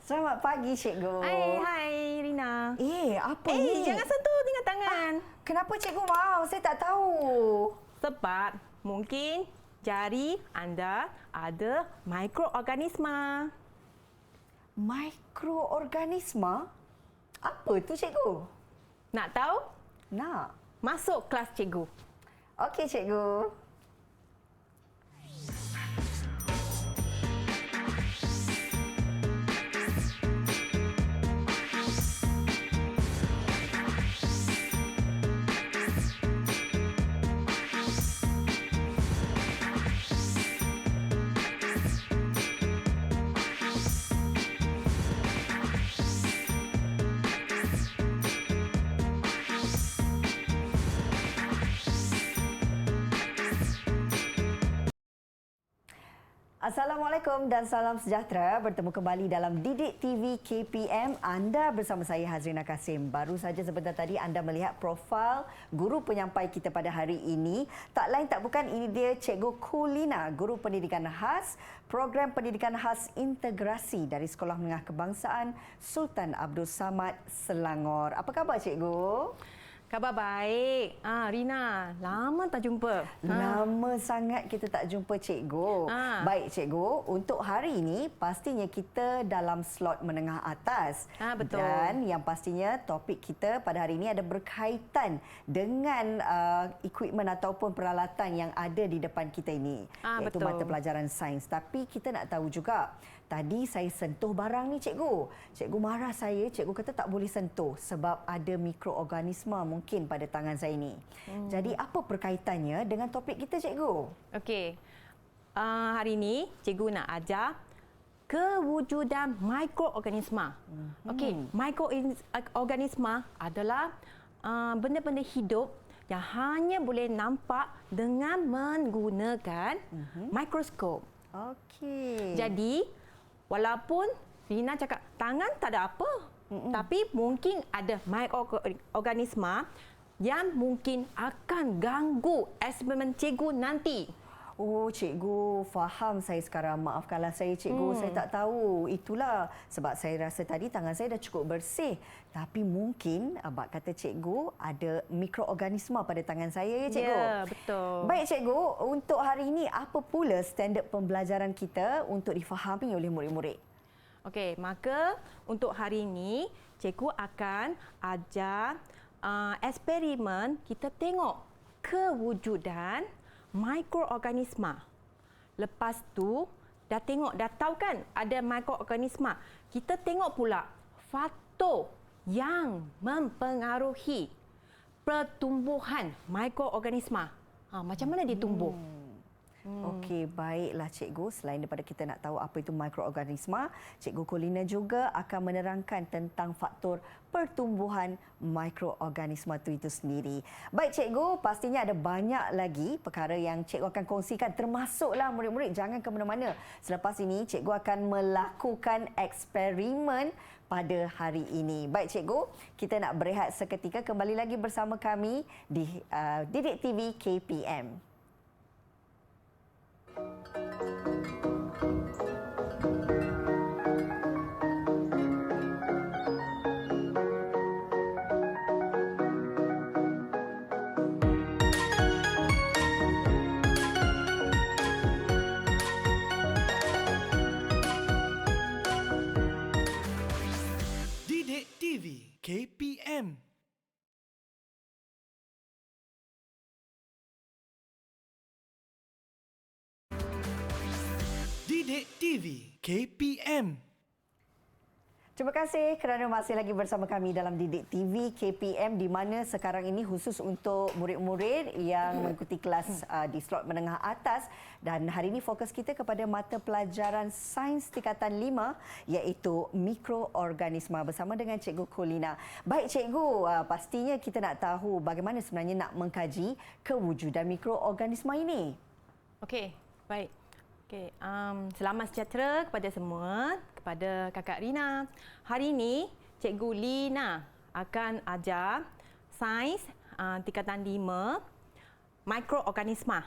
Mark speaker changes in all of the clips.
Speaker 1: Selamat pagi, Cikgu.
Speaker 2: Hai Rina.
Speaker 1: Apa ni?
Speaker 2: Jangan sentuh dengan tangan.
Speaker 1: Kenapa Cikgu mau? Saya tak tahu.
Speaker 2: Sebab mungkin jari anda ada mikroorganisma.
Speaker 1: Mikroorganisma? Apa tu, Cikgu?
Speaker 2: Nak tahu?
Speaker 1: Nak.
Speaker 2: Masuk kelas cikgu.
Speaker 1: Okey, Cikgu. Assalamualaikum dan salam sejahtera. Bertemu kembali dalam Didik TV KPM. Anda bersama saya Hazrina Kasim. Baru saja sebentar tadi anda melihat profil guru penyampai kita pada hari ini. Tak lain tak bukan, ini dia Cikgu Kulina, Guru Pendidikan Khas, Program Pendidikan Khas Integrasi dari Sekolah Menengah Kebangsaan Sultan Abdul Samad, Selangor. Apa khabar, Cikgu?
Speaker 2: Khabar baik. Rina, lama tak jumpa.
Speaker 1: Lama sangat kita tak jumpa, Cikgu. Baik, Cikgu. Untuk hari ini, pastinya kita dalam slot menengah atas.
Speaker 2: Betul.
Speaker 1: Dan yang pastinya topik kita pada hari ini ada berkaitan dengan equipment ataupun peralatan yang ada di depan kita ini. Iaitu
Speaker 2: betul.
Speaker 1: mata pelajaran sains. Tapi kita nak tahu juga, tadi saya sentuh barang ni, Cikgu. Cikgu marah saya, Cikgu kata tak boleh sentuh sebab ada mikroorganisma mungkin pada tangan saya ni. Jadi apa perkaitannya dengan topik kita, Cikgu?
Speaker 2: Okey. Hari ini cikgu nak ajar kewujudan mikroorganisma. Okey, mikroorganisma adalah benda-benda hidup yang hanya boleh nampak dengan menggunakan mikroskop.
Speaker 1: Okey.
Speaker 2: Jadi, walaupun Rina cakap tangan tak ada apa, tapi mungkin ada mikroorganisma yang mungkin akan ganggu eksperimen cikgu nanti.
Speaker 1: Oh, Cikgu, faham saya sekarang. Maafkanlah saya, Cikgu. Saya tak tahu. Itulah sebab saya rasa tadi tangan saya dah cukup bersih. Tapi mungkin, abang kata Cikgu, ada mikroorganisma pada tangan saya, ya, Cikgu?
Speaker 2: Ya, betul.
Speaker 1: Baik, Cikgu. Untuk hari ini, apa pula standard pembelajaran kita untuk difahami oleh murid-murid?
Speaker 2: Okey, maka untuk hari ini, cikgu akan ajar eksperimen kita tengok kewujudan mikroorganisma. Lepas tu, dah tahu kan ada mikroorganisma. Kita tengok pula faktor yang mempengaruhi pertumbuhan mikroorganisma. Macam mana dia tumbuh?
Speaker 1: Okey, baiklah, Cikgu. Selain daripada kita nak tahu apa itu mikroorganisma, Cikgu Kulina juga akan menerangkan tentang faktor pertumbuhan mikroorganisma itu sendiri. Baik, Cikgu, pastinya ada banyak lagi perkara yang Cikgu akan kongsikan, termasuklah murid-murid jangan ke mana-mana. Selepas ini, Cikgu akan melakukan eksperimen pada hari ini. Baik, Cikgu, kita nak berehat seketika. Kembali lagi bersama kami di Didik TV KPM.
Speaker 3: Didik TV KPM. Didik TV KPM.
Speaker 1: Terima kasih kerana masih lagi bersama kami dalam Didik TV KPM, di mana sekarang ini khusus untuk murid-murid yang mengikuti kelas di slot menengah atas, dan hari ini fokus kita kepada mata pelajaran sains tingkatan 5 iaitu mikroorganisma bersama dengan Cikgu Kulina. Baik, Cikgu, pastinya kita nak tahu bagaimana sebenarnya nak mengkaji kewujudan mikroorganisma ini.
Speaker 2: Okey, baik. Okey, selamat sejahtera kepada semua, kepada Kakak Rina. Hari ini Cikgu Lina akan ajar sains tingkatan 5 mikroorganisma.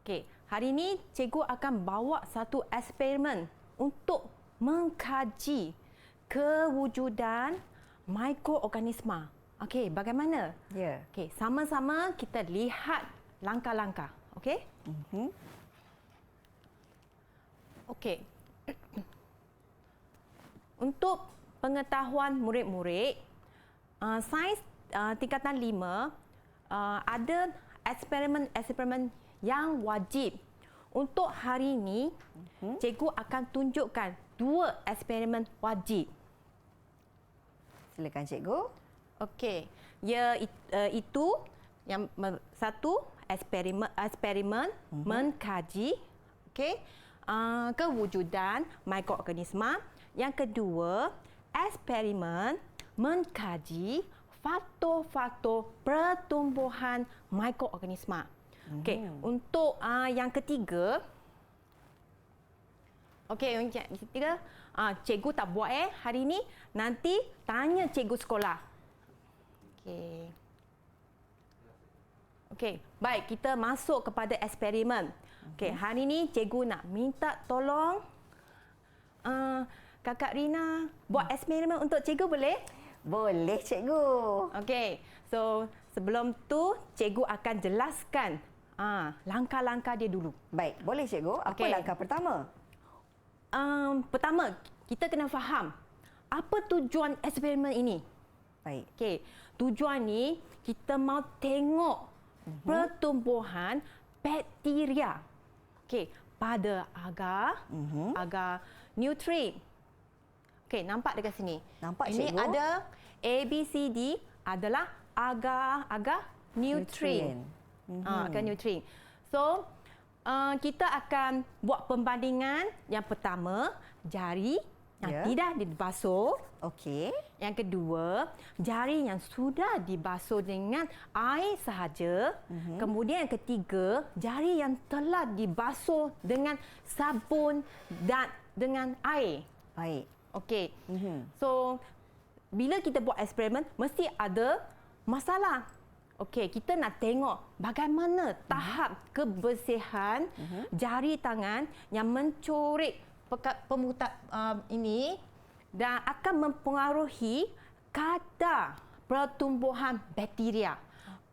Speaker 2: Okey, hari ini cikgu akan bawa satu eksperimen untuk mengkaji kewujudan mikroorganisma. Okey, bagaimana?
Speaker 1: Ya.
Speaker 2: Okey, sama-sama kita lihat langkah-langkah. Okey? Okey. Untuk pengetahuan murid-murid, sains tingkatan 5 ada eksperimen-eksperimen yang wajib. Untuk hari ini, cikgu akan tunjukkan 2 eksperimen wajib.
Speaker 1: Silakan cikgu.
Speaker 2: Okey, itu yang satu eksperimen mengkaji kewujudan mikroorganisma. Yang kedua, eksperimen mengkaji faktor-faktor pertumbuhan mikroorganisma. Okey, untuk yang ketiga, cikgu tak buat hari ini, nanti tanya cikgu sekolah. Okey, baik, kita masuk kepada eksperimen. Okey, hari ini cikgu nak minta tolong Kakak Rina buat eksperimen untuk cikgu, boleh?
Speaker 1: Boleh cikgu.
Speaker 2: Okey, so sebelum tu cikgu akan jelaskan langkah-langkah dia dulu.
Speaker 1: Baik, boleh cikgu. Apa
Speaker 2: Okey.
Speaker 1: langkah pertama?
Speaker 2: Pertama, kita kena faham apa tujuan eksperimen ini.
Speaker 1: Baik.
Speaker 2: Okey, tujuan ni kita mau tengok pertumbuhan bakteria. Okey, pada agar nutrien. Okey, nampak dekat sini.
Speaker 1: Nampak,
Speaker 2: ini
Speaker 1: cikgu.
Speaker 2: ada A, B, C, D adalah agar nutrien. Agar nutrien. So, kita akan buat pembandingan. Yang pertama, jari yang
Speaker 1: Ya.
Speaker 2: tidak dibasuh.
Speaker 1: Okey.
Speaker 2: Yang kedua, jari yang sudah dibasuh dengan air sahaja. Kemudian yang ketiga, jari yang telah dibasuh dengan sabun dan dengan air.
Speaker 1: Baik.
Speaker 2: Okey. So, bila kita buat eksperimen, mesti ada masalah. Okey, kita nak tengok bagaimana tahap kebersihan jari tangan yang mencorek ini dan akan mempengaruhi kadar pertumbuhan bakteria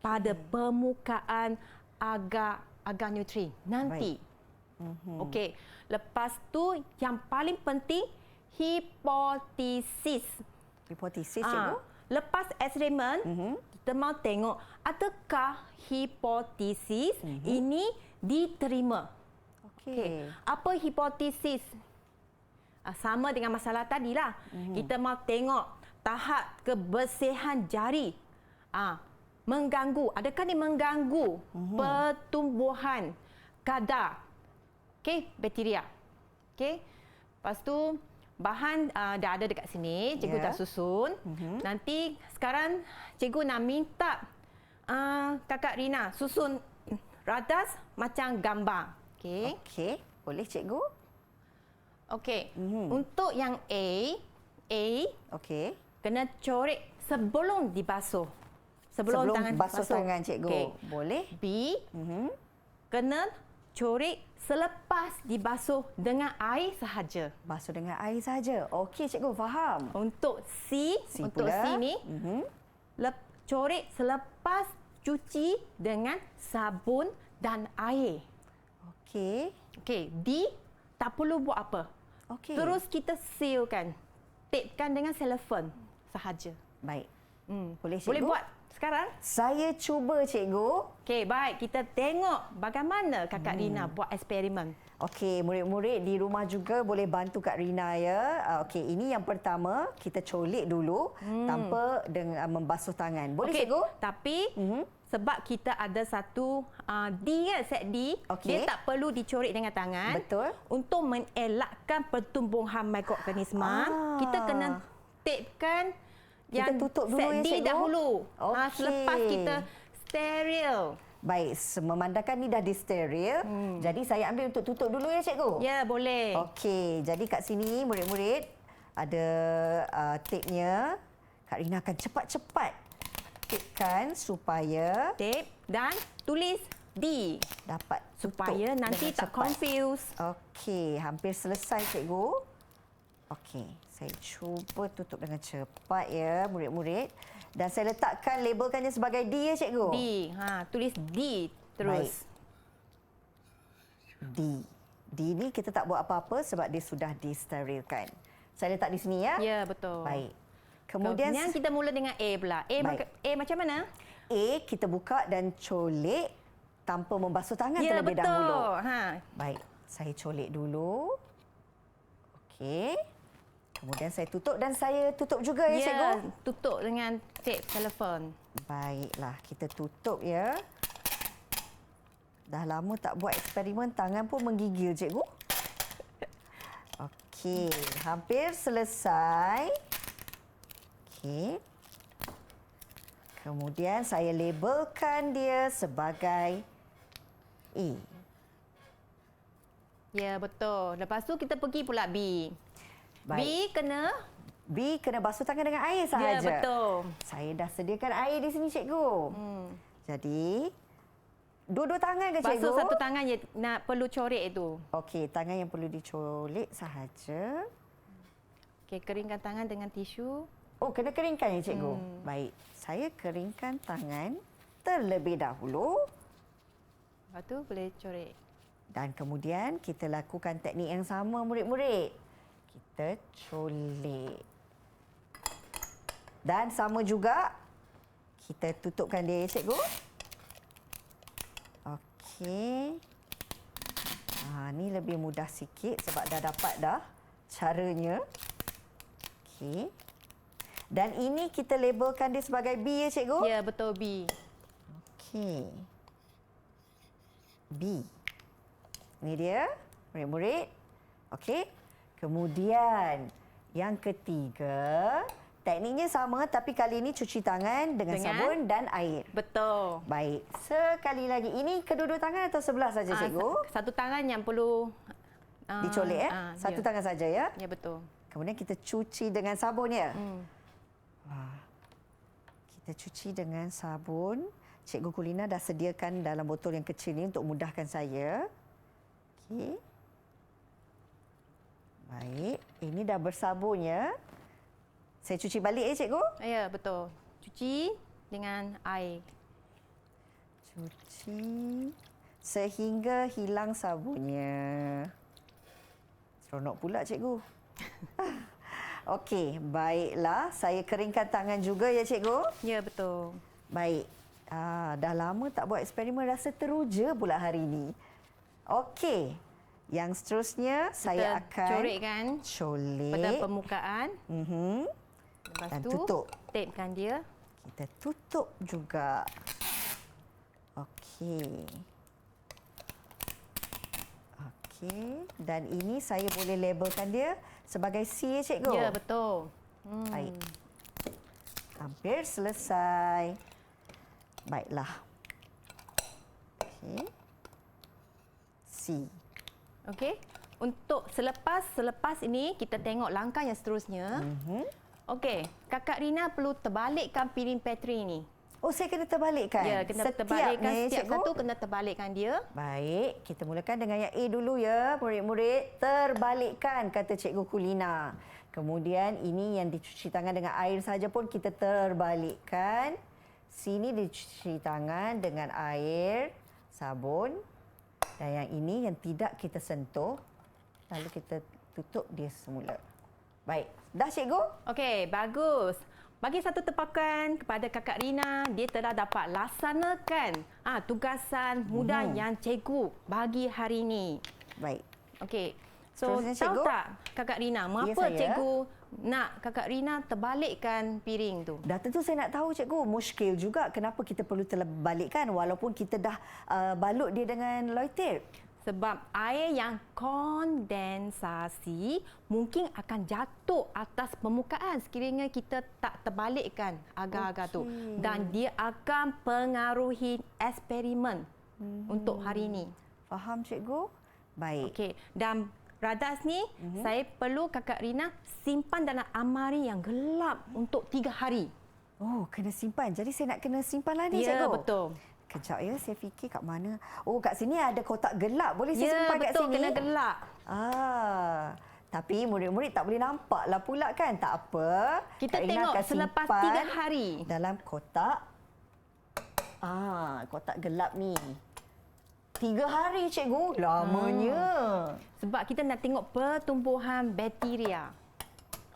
Speaker 2: pada permukaan agar nutrien nanti. Okey, lepas tu yang paling penting hipotesis.
Speaker 1: Hipotesis cikgu.
Speaker 2: Lepas eksperimen, kita mau tengok adakah hipotesis ini diterima.
Speaker 1: Okey.
Speaker 2: Apa hipotesis? Sama dengan masalah tadilah. Kita mau tengok tahap kebersihan jari. Mengganggu. Adakah dia mengganggu pertumbuhan kadar bakteria. Okey. Lepas tu bahan dah ada dekat sini. Cikgu dah susun. Nanti sekarang cikgu nak minta Kakak Rina susun radas macam gambar. Okey.
Speaker 1: Okey. Boleh cikgu?
Speaker 2: Okey. Untuk yang A
Speaker 1: Okey.
Speaker 2: kena corek sebelum dibasuh. Sebelum tangan
Speaker 1: basuh tangan cikgu.
Speaker 2: Okey.
Speaker 1: Boleh?
Speaker 2: B kena corek selepas dibasuh dengan air sahaja.
Speaker 1: Basuh dengan air saja. Okey cikgu, faham.
Speaker 2: Untuk C untuk
Speaker 1: pula.
Speaker 2: C ni corek selepas cuci dengan sabun dan air.
Speaker 1: Okey.
Speaker 2: Okey, D tak perlu buat apa.
Speaker 1: Okey.
Speaker 2: Terus kita sealkan. Tapekan dengan cellophane sahaja.
Speaker 1: Baik. Boleh cikgu?
Speaker 2: Boleh buat sekarang?
Speaker 1: Saya cuba cikgu.
Speaker 2: Okey, baik. Kita tengok bagaimana Kakak Rina buat eksperimen.
Speaker 1: Okey, murid-murid di rumah juga boleh bantu Kak Rina ya. Okey, ini yang pertama, kita colik dulu tanpa dengan membasuh tangan. Boleh
Speaker 2: Okey,
Speaker 1: cikgu?
Speaker 2: tapi sebab kita ada satu D kan, set D,
Speaker 1: Okey.
Speaker 2: dia tak perlu dicorek dengan tangan.
Speaker 1: Betul.
Speaker 2: Untuk mengelakkan pertumbuhan mikroorganisma, kita kena tapekan yang
Speaker 1: tutup dulu
Speaker 2: set
Speaker 1: ya,
Speaker 2: D
Speaker 1: cikgu?
Speaker 2: dahulu.
Speaker 1: Okey.
Speaker 2: Selepas kita steril.
Speaker 1: Baik, memandangkan ni dah disteril. Jadi saya ambil untuk tutup dulu ya cikgu?
Speaker 2: Ya, boleh.
Speaker 1: Okey, jadi kat sini murid-murid ada tape-nya. Kak Rina akan cepat-cepat tapekan supaya
Speaker 2: Tape dan tulis D
Speaker 1: dapat tutup
Speaker 2: supaya nanti
Speaker 1: dengan
Speaker 2: tak
Speaker 1: cepat.
Speaker 2: confuse.
Speaker 1: Okey, hampir selesai cikgu. Okey, saya cuba tutup dengan cepat ya, murid-murid. Dan saya letakkan labelkannya sebagai D ya, cikgu?
Speaker 2: D. Tulis D terus.
Speaker 1: Baik. D. D ni kita tak buat apa-apa sebab dia sudah disterilkan. Saya letak di sini ya?
Speaker 2: Ya, betul.
Speaker 1: Baik.
Speaker 2: Kemudian kita mula dengan A pula. A macam mana?
Speaker 1: A kita buka dan colek tanpa membasuh tangan terlebih
Speaker 2: betul.
Speaker 1: dahulu.
Speaker 2: Baik.
Speaker 1: Saya colek dulu. Okey. Kemudian saya tutup dan saya tutup juga ya, cikgu?
Speaker 2: Tutup dengan tip telefon.
Speaker 1: Baiklah, kita tutup ya. Dah lama tak buat eksperimen, tangan pun menggigil, cikgu. Okey, hampir selesai. Okey. Kemudian saya labelkan dia sebagai E.
Speaker 2: Ya, betul. Lepas tu kita pergi pula B.
Speaker 1: Baik. B kena basuh tangan dengan air sahaja.
Speaker 2: Ya, betul.
Speaker 1: Saya dah sediakan air di sini, cikgu. Jadi, dua-dua tangan ke, cikgu?
Speaker 2: Basuh satu tangan je nak perlu corek itu.
Speaker 1: Okey, tangan yang perlu dicolek sahaja.
Speaker 2: Okey, keringkan tangan dengan tisu.
Speaker 1: Oh, kena keringkan ya, cikgu? Baik, saya keringkan tangan terlebih dahulu.
Speaker 2: Lepas tu boleh corek.
Speaker 1: Dan kemudian kita lakukan teknik yang sama, murid-murid. Kita colek. Dan sama juga, kita tutupkan dia, cikgu. Okey. Ni lebih mudah sikit sebab dah dapat dah caranya. Okey. Dan ini kita labelkan dia sebagai B ya, cikgu?
Speaker 2: Ya, betul, B.
Speaker 1: Okey. B. Ini dia, murid-murid. Okey. Kemudian, yang ketiga, tekniknya sama tapi kali ini cuci tangan dengan sabun dan air.
Speaker 2: Betul.
Speaker 1: Baik. Sekali lagi. Ini kedua-dua tangan atau sebelah saja, cikgu?
Speaker 2: Satu tangan yang perlu
Speaker 1: dicolek satu tangan saja ya?
Speaker 2: Ya, betul.
Speaker 1: Kemudian kita cuci dengan sabun ya? Kita cuci dengan sabun. Cikgu Kulina dah sediakan dalam botol yang kecil ni untuk mudahkan saya. Okey. Baik, ini dah bersabun ya. Saya cuci balik ya, cikgu?
Speaker 2: Ya, betul. Cuci dengan air.
Speaker 1: Cuci sehingga hilang sabunnya. Seronok pula, cikgu. Okey, baiklah. Saya keringkan tangan juga ya, cikgu?
Speaker 2: Ya, betul.
Speaker 1: Baik. Dah lama tak buat eksperimen, rasa teruja pula hari ini. Okey. Yang seterusnya saya akan
Speaker 2: corekkan
Speaker 1: colek
Speaker 2: pada permukaan. Lepas
Speaker 1: dan
Speaker 2: tu
Speaker 1: tutup.
Speaker 2: Tapekan dia.
Speaker 1: Kita tutup juga. Okey. Okey. Dan ini saya boleh labelkan dia sebagai C ya, cikgu?
Speaker 2: Ya, betul.
Speaker 1: Baik. Hampir selesai. Baiklah. Okey. C.
Speaker 2: Okey. Untuk selepas ini kita tengok langkah yang seterusnya. Okey, Kakak Rina perlu terbalikkan piring Petri ni.
Speaker 1: Oh, saya kena terbalikkan?
Speaker 2: Ya, kena terbalikkan setiap
Speaker 1: cikgu?
Speaker 2: satu kena terbalikkan dia.
Speaker 1: Baik, kita mulakan dengan yang A dulu ya, murid-murid. Terbalikkan, kata Cikgu Kulina. Kemudian ini yang dicuci tangan dengan air saja pun kita terbalikkan. Sini dicuci tangan dengan air, sabun. Dan yang ini yang tidak kita sentuh. Lalu kita tutup dia semula. Baik, dah cikgu?
Speaker 2: Okey, bagus. Bagi satu tepakan kepada Kakak Rina, dia telah dapat laksanakan tugasan mudah yang cikgu bagi hari ini.
Speaker 1: Baik.
Speaker 2: Okey. So,
Speaker 1: Terusnya,
Speaker 2: tahu
Speaker 1: cikgu?
Speaker 2: tak Kakak Rina, mengapa cikgu nak Kakak Rina terbalikkan piring tu?
Speaker 1: Dah tentu saya nak tahu, cikgu. Muskil juga kenapa kita perlu terbalikkan walaupun kita dah balut dia dengan Lloyd tape.
Speaker 2: Sebab air yang kondensasi mungkin akan jatuh atas permukaan sekiranya kita tak terbalikkan agar-agar tu. Dan dia akan pengaruhi eksperimen untuk hari ini.
Speaker 1: Faham, cikgu? Baik.
Speaker 2: Okey. Dan radas ni saya perlu Kakak Rina simpan dalam amari yang gelap untuk 3 hari.
Speaker 1: Oh, kena simpan. Jadi saya nak kena simpan lah ni,
Speaker 2: Ya,
Speaker 1: cikgu?
Speaker 2: betul.
Speaker 1: Kejap ya, saya fikir kat mana. Oh, kat sini ada kotak gelap. Boleh saya simpan kat
Speaker 2: betul,
Speaker 1: sini?
Speaker 2: kena gelap.
Speaker 1: Tapi murid-murid tak boleh nampak lah pula kan. Tak apa.
Speaker 2: Kita
Speaker 1: Kak Rina
Speaker 2: tengok
Speaker 1: akan
Speaker 2: selepas
Speaker 1: simpan
Speaker 2: 3 hari.
Speaker 1: dalam kotak. Kotak gelap ni. 3 hari cikgu. Lamanya.
Speaker 2: Sebab kita nak tengok pertumbuhan bakteria.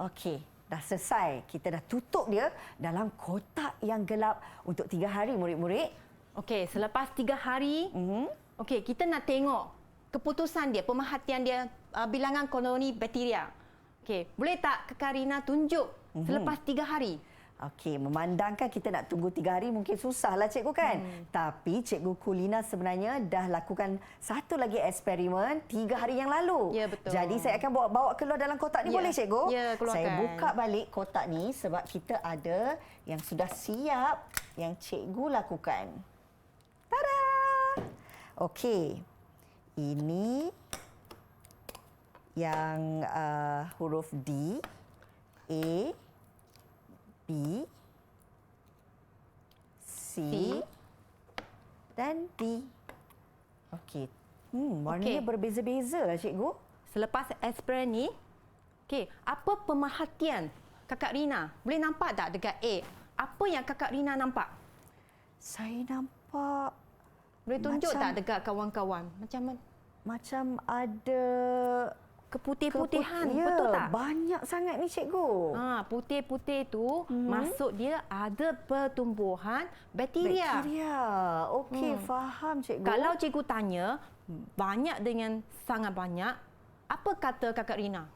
Speaker 1: Okey. Dah selesai. Kita dah tutup dia dalam kotak yang gelap untuk 3 hari murid-murid.
Speaker 2: Okey, selepas 3 hari, okey, kita nak tengok keputusan dia, pemerhatian dia, bilangan koloni bakteria. Okey, boleh tak Kak Rina tunjuk selepas 3 hari?
Speaker 1: Okey, memandangkan kita nak tunggu 3 hari mungkin susahlah cikgu kan. Tapi cikgu Kulina sebenarnya dah lakukan satu lagi eksperimen 3 hari yang lalu.
Speaker 2: Ya, betul.
Speaker 1: Jadi saya akan bawa keluar dalam kotak ni,
Speaker 2: Ya.
Speaker 1: boleh cikgu?
Speaker 2: Ya, keluarkan.
Speaker 1: Saya buka balik kotak ni sebab kita ada yang sudah siap yang cikgu lakukan. Tada! Okey. Ini yang huruf D, A, B, C dan D. Okey. Warnanya
Speaker 2: Okey.
Speaker 1: berbeza-beza lah cikgu.
Speaker 2: Selepas eksperimen ni, okey, apa pemerhatian Kakak Rina? Boleh nampak tak dekat A? Apa yang Kakak Rina nampak?
Speaker 1: Saya nampak
Speaker 2: Boleh tunjuk
Speaker 1: Macam-
Speaker 2: tak dekat kawan-kawan? Macam mana?
Speaker 1: macam ada
Speaker 2: Keputih-putihan,
Speaker 1: ya,
Speaker 2: betul tak?
Speaker 1: banyak sangat ni cikgu.
Speaker 2: Putih-putih tu maksud dia ada pertumbuhan bakteria.
Speaker 1: Bakteria. Okey, faham cikgu.
Speaker 2: Kalau cikgu tanya banyak dengan sangat banyak, apa kata Kakak Rina?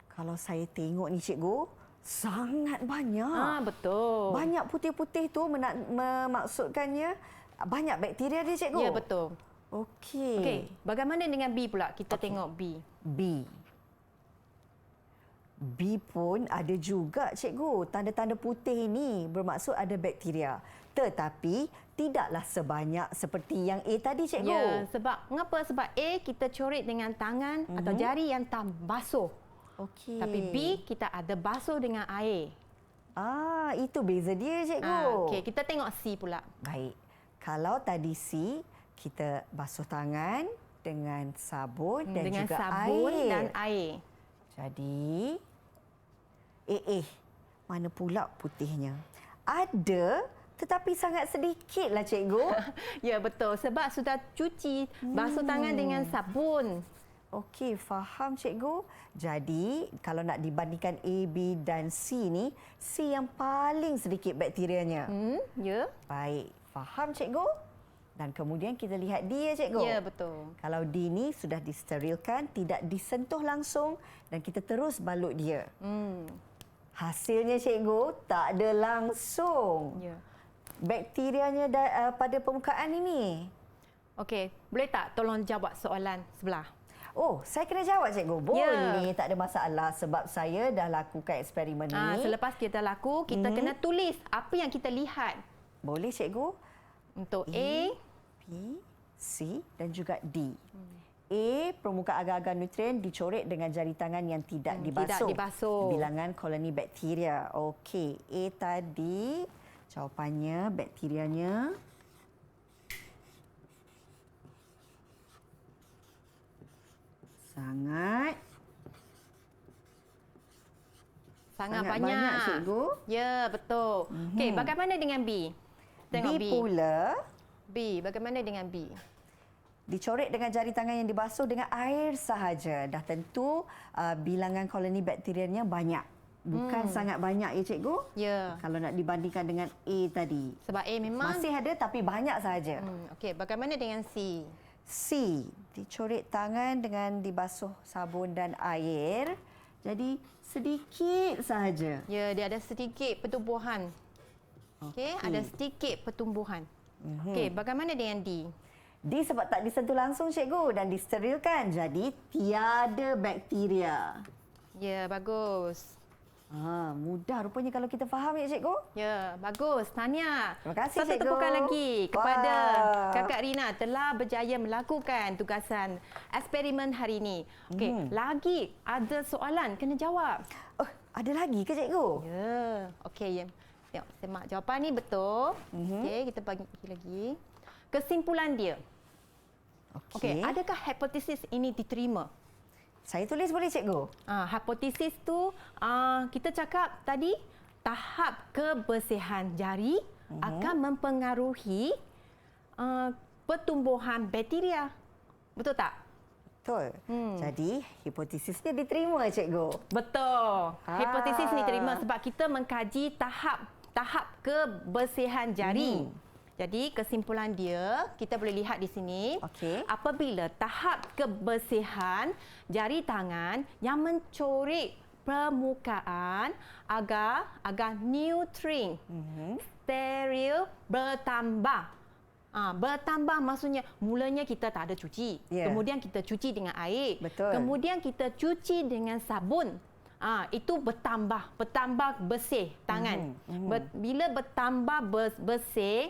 Speaker 1: Kalau saya tengok ni cikgu, sangat banyak.
Speaker 2: Betul.
Speaker 1: Banyak putih-putih tu memaksudkannya banyak bakteria dia cikgu.
Speaker 2: Ya, betul.
Speaker 1: Okey.
Speaker 2: Okey, bagaimana dengan B pula? Kita tengok B.
Speaker 1: B. B pun ada juga cikgu. Tanda-tanda putih ini bermaksud ada bakteria. Tetapi tidaklah sebanyak seperti yang A tadi cikgu.
Speaker 2: Ya, mengapa? Sebab A kita coret dengan tangan atau jari yang tak basuh.
Speaker 1: Okey.
Speaker 2: Tapi B kita ada basuh dengan air.
Speaker 1: Itu beza dia cikgu.
Speaker 2: Okey, kita tengok C pula.
Speaker 1: Baik. Kalau tadi C, kita basuh tangan dengan sabun dan
Speaker 2: dengan
Speaker 1: juga
Speaker 2: sabun
Speaker 1: air.
Speaker 2: dan air.
Speaker 1: Jadi, mana pula putihnya? Ada, tetapi sangat sedikitlah cikgu.
Speaker 2: Ya, betul. Sebab sudah cuci, basuh tangan dengan sabun.
Speaker 1: Okey, faham cikgu. Jadi, kalau nak dibandingkan A, B dan C ni, C yang paling sedikit bakterianya.
Speaker 2: Ya.
Speaker 1: Baik, faham cikgu? Dan kemudian kita lihat D ya cikgu.
Speaker 2: Ya, betul.
Speaker 1: Kalau D ni sudah disterilkan, tidak disentuh langsung dan kita terus balut dia. Hasilnya cikgu tak ada langsung.
Speaker 2: Ya.
Speaker 1: Bakterianya pada permukaan ini.
Speaker 2: Okey, boleh tak tolong jawab soalan sebelah?
Speaker 1: Oh, saya kena jawab cikgu. Boleh, tak ada masalah sebab saya dah lakukan eksperimen ni.
Speaker 2: Selepas kita laku, kita kena tulis apa yang kita lihat.
Speaker 1: Boleh cikgu?
Speaker 2: Untuk A,
Speaker 1: B, C dan juga D. A, permukaan agar-agar nutrien dicoret dengan jari tangan yang tidak dibasuh.
Speaker 2: tidak dibasuh.
Speaker 1: Bilangan koloni bakteria. Okey, A tadi jawapannya bakterianya
Speaker 2: sangat
Speaker 1: banyak
Speaker 2: banyak.
Speaker 1: cikgu.
Speaker 2: Ya, betul. Okey, bagaimana dengan B? Tengok
Speaker 1: B pula
Speaker 2: B, bagaimana dengan B?
Speaker 1: dicoret dengan jari tangan yang dibasuh dengan air sahaja. Dah tentu bilangan koloni bakterianya banyak. Bukan sangat banyak ya cikgu.
Speaker 2: Ya.
Speaker 1: Kalau nak dibandingkan dengan A tadi.
Speaker 2: Sebab A memang
Speaker 1: Masih ada tapi banyak sahaja.
Speaker 2: Okey, bagaimana dengan C?
Speaker 1: C, dicoret tangan dengan dibasuh sabun dan air. Jadi sedikit sahaja.
Speaker 2: Ya, dia ada sedikit pertumbuhan. Okey, ada sedikit pertumbuhan. Okey, bagaimana dengan D?
Speaker 1: D sebab tak disentuh langsung cikgu dan disterilkan. Jadi tiada bakteria.
Speaker 2: Ya, bagus.
Speaker 1: Mudah rupanya kalau kita faham ya cikgu.
Speaker 2: Ya, bagus. Tahniah.
Speaker 1: Terima kasih,
Speaker 2: Satu
Speaker 1: cikgu.
Speaker 2: tepukan lagi kepada
Speaker 1: Wah.
Speaker 2: Kakak Rina telah berjaya melakukan tugasan eksperimen hari ini. Okey, lagi ada soalan kena jawab.
Speaker 1: Oh, ada lagi ke cikgu?
Speaker 2: Ya. Okey, ya. Tengok, semak jawapan ni betul. Okey, kita bagi lagi. Kesimpulan dia. Okey, adakah hipotesis ini diterima?
Speaker 1: Saya tulis boleh cikgu?
Speaker 2: Hipotesis tu kita cakap tadi tahap kebersihan jari akan mempengaruhi pertumbuhan bakteria. Betul tak?
Speaker 1: Betul. Jadi hipotesisnya diterima cikgu.
Speaker 2: Betul. Hipotesis ni terima sebab kita mengkaji tahap kebersihan jari. Jadi kesimpulan dia kita boleh lihat di sini.
Speaker 1: Okey.
Speaker 2: Apabila tahap kebersihan jari tangan yang mencorek permukaan agar nutrien steril bertambah. Bertambah maksudnya mulanya kita tak ada cuci. Kemudian kita cuci dengan air.
Speaker 1: Betul.
Speaker 2: Kemudian kita cuci dengan sabun. Itu bertambah bersih tangan. Bila bertambah bersih,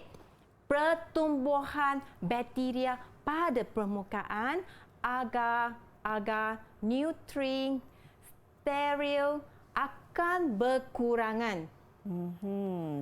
Speaker 2: pertumbuhan bakteria pada permukaan agar nutrien steril akan berkurangan.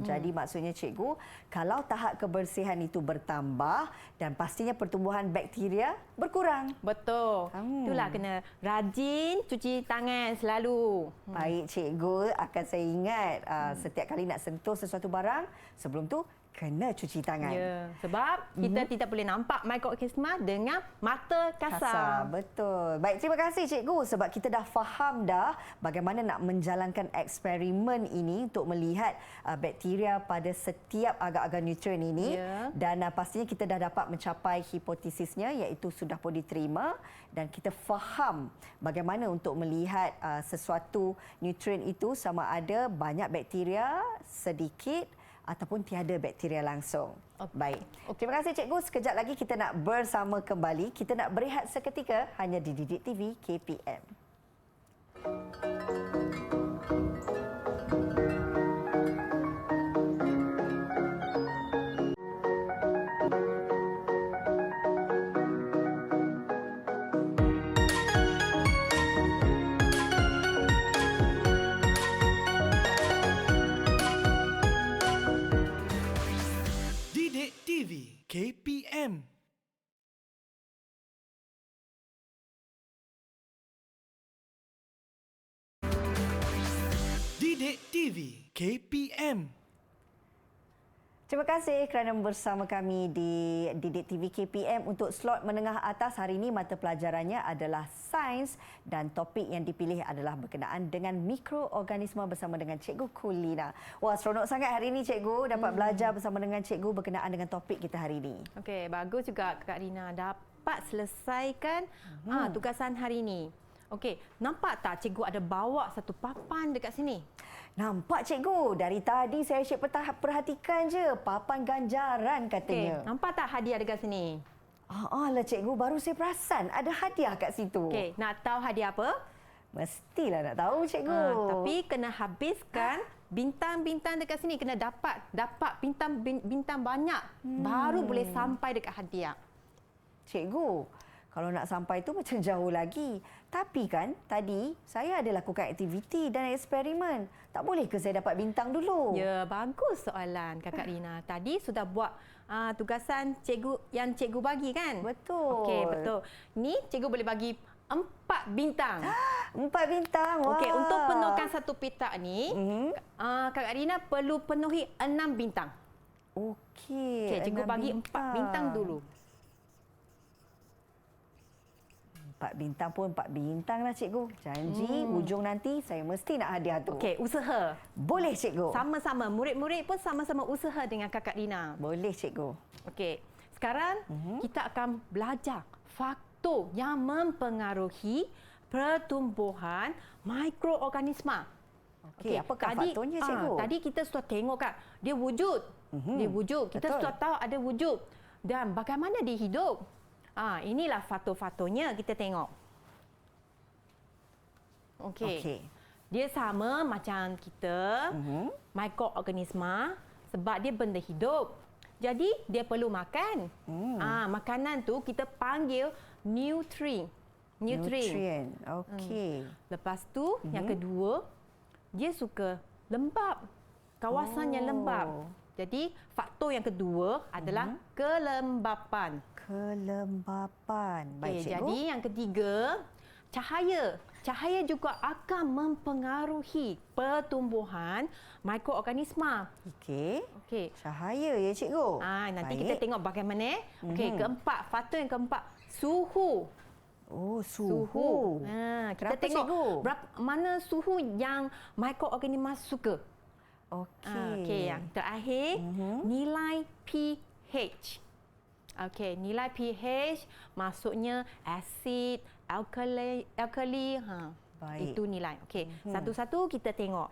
Speaker 1: Jadi maksudnya cikgu, kalau tahap kebersihan itu bertambah dan pastinya pertumbuhan bakteria berkurang.
Speaker 2: Betul. Itulah kena rajin cuci tangan selalu.
Speaker 1: Baik cikgu, akan saya ingat setiap kali nak sentuh sesuatu barang, sebelum tu kena cuci tangan.
Speaker 2: Ya, sebab kita tidak boleh nampak mikroorganisma dengan mata kasar.
Speaker 1: Betul. Baik, terima kasih cikgu sebab kita dah faham dah bagaimana nak menjalankan eksperimen ini untuk melihat bakteria pada setiap agar-agar nutrien ini. Dan pastinya kita dah dapat mencapai hipotesisnya iaitu sudah pun diterima dan kita faham bagaimana untuk melihat sesuatu nutrien itu sama ada banyak bakteria, sedikit ataupun tiada bakteria langsung. Baik. Terima kasih cikgu. Sekejap lagi kita nak bersama kembali. Kita nak berehat seketika hanya di Didik TV KPM.
Speaker 3: Didik TV KPM. Didik TV KPM.
Speaker 1: Terima kasih kerana bersama kami di Didik TV KPM untuk slot menengah atas. Hari ini mata pelajarannya adalah sains dan topik yang dipilih adalah berkenaan dengan mikroorganisma bersama dengan Cikgu Kulina. Wah, seronok sangat hari ini cikgu dapat belajar bersama dengan cikgu berkenaan dengan topik kita hari ini.
Speaker 2: Okey, bagus juga Kak Rina dapat selesaikan tugasan hari ini. Okey, nampak tak cikgu ada bawa satu papan dekat sini?
Speaker 1: Nampak cikgu, dari tadi saya asyik perhatikan je papan ganjaran katanya.
Speaker 2: Nampak tak hadiah dekat sini?
Speaker 1: Lah cikgu, baru saya perasan ada hadiah kat situ.
Speaker 2: Okey, nak tahu hadiah apa?
Speaker 1: Mestilah nak tahu cikgu.
Speaker 2: Tapi kena habiskan bintang-bintang dekat sini, kena dapat bintang banyak baru boleh sampai dekat hadiah.
Speaker 1: Cikgu, kalau nak sampai tu macam jauh lagi. Tapi kan tadi saya ada lakukan aktiviti dan eksperimen. Tak boleh ke saya dapat bintang dulu?
Speaker 2: Ya, bagus soalan Kakak Rina. Tadi sudah buat tugasan yang cikgu bagi kan?
Speaker 1: Betul.
Speaker 2: Okey, betul. Ni cikgu boleh bagi 4 bintang.
Speaker 1: 4 bintang. Wah.
Speaker 2: Okey, untuk penuhkan satu petak ni, Kakak Rina perlu penuhi 6 bintang.
Speaker 1: Okey.
Speaker 2: Cikgu bagi 4 bintang dulu.
Speaker 1: 4 bintang pun 4 bintang lah cikgu. Janji hujung nanti saya mesti nak hadiah tu.
Speaker 2: Okey, usaha.
Speaker 1: Boleh cikgu?
Speaker 2: Sama-sama. Murid-murid pun sama-sama usaha dengan Kakak Rina.
Speaker 1: Boleh cikgu.
Speaker 2: Okey. Sekarang kita akan belajar faktor yang mempengaruhi pertumbuhan mikroorganisma.
Speaker 1: Okey, apakah faktornya cikgu?
Speaker 2: Tadi kita sudah tengok kan, dia wujud. Dia wujud. Kita sudah tahu ada wujud. Dan bagaimana dia hidup? Inilah faktor-faktornya kita tengok. Okey. Dia sama macam kita, mikroorganisma, sebab dia benda hidup. Jadi dia perlu makan. Makanan tu kita panggil nutrien. Okey. Lepas tu yang kedua, dia suka lembab. Kawasan yang lembab. Jadi faktor yang kedua adalah kelembapan.
Speaker 1: Kelembapan. Baik, cikgu.
Speaker 2: Jadi yang ketiga, Cahaya juga akan mempengaruhi pertumbuhan mikroorganisma.
Speaker 1: Okey.
Speaker 2: Okey.
Speaker 1: Cahaya ya cikgu.
Speaker 2: Nanti
Speaker 1: Baik.
Speaker 2: kita tengok bagaimana. Okey, faktor yang keempat, suhu.
Speaker 1: Oh, suhu.
Speaker 2: Kita
Speaker 1: Kenapa,
Speaker 2: tengok
Speaker 1: cikgu?
Speaker 2: mana suhu yang mikroorganisma suka. Okey, yang terakhir, nilai pH. Okey, nilai pH maksudnya asid, alkali.
Speaker 1: Baik.
Speaker 2: Itu nilai. Okey, satu-satu kita tengok.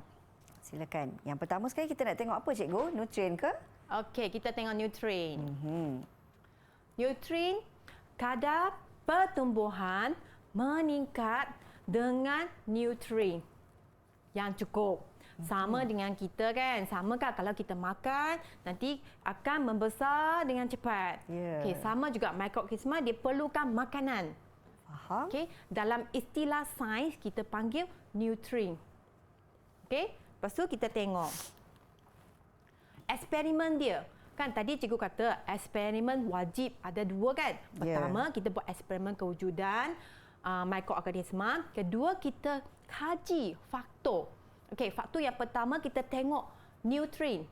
Speaker 1: Silakan. Yang pertama sekali kita nak tengok apa cikgu? Nutrien ke?
Speaker 2: Okey, kita tengok nutrien. Nutrien, kadar pertumbuhan meningkat dengan nutrien yang cukup. Sama dengan kita kan. Sama kan kalau kita makan, nanti akan membesar dengan cepat.
Speaker 1: Ya.
Speaker 2: Okey, sama juga mikroorganisma dia perlukan makanan.
Speaker 1: Faham?
Speaker 2: Okey, dalam istilah sains kita panggil nutrien. Okey, lepas tu kita tengok eksperimen dia. Kan tadi cikgu kata eksperimen wajib ada dua kan. Pertama, kita buat eksperimen kewujudan mikroorganisma. Kedua, kita kaji faktor. Okey, faktor yang pertama kita tengok nutrien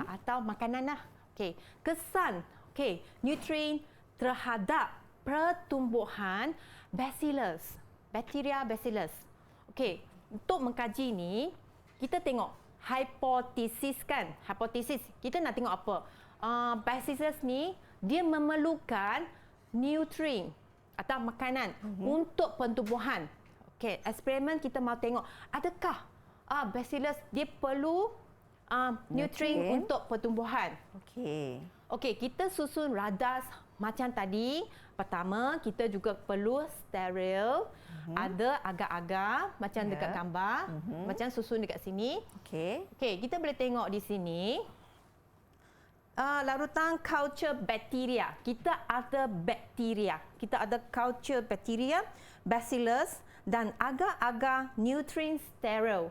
Speaker 2: atau makanan lah. Okey, kesan nutrien terhadap pertumbuhan bakteria bacillus. Okey, untuk mengkaji ni kita tengok hipotesis kan. Hipotesis kita nak tengok apa? Bacillus ni dia memerlukan nutrien atau makanan untuk pertumbuhan. Okey, eksperimen kita mau tengok adakah bacillus dia perlu nutrien untuk pertumbuhan.
Speaker 1: Okey.
Speaker 2: Okey, kita susun radas macam tadi. Pertama, kita juga perlu steril. Ada agar-agar macam dekat gambar. Macam susun dekat sini.
Speaker 1: Okey.
Speaker 2: Okey, kita boleh tengok di sini. Larutan culture bakteria. Kita ada bakteria. Kita ada culture bakteria, bacillus dan agar-agar nutrien steril.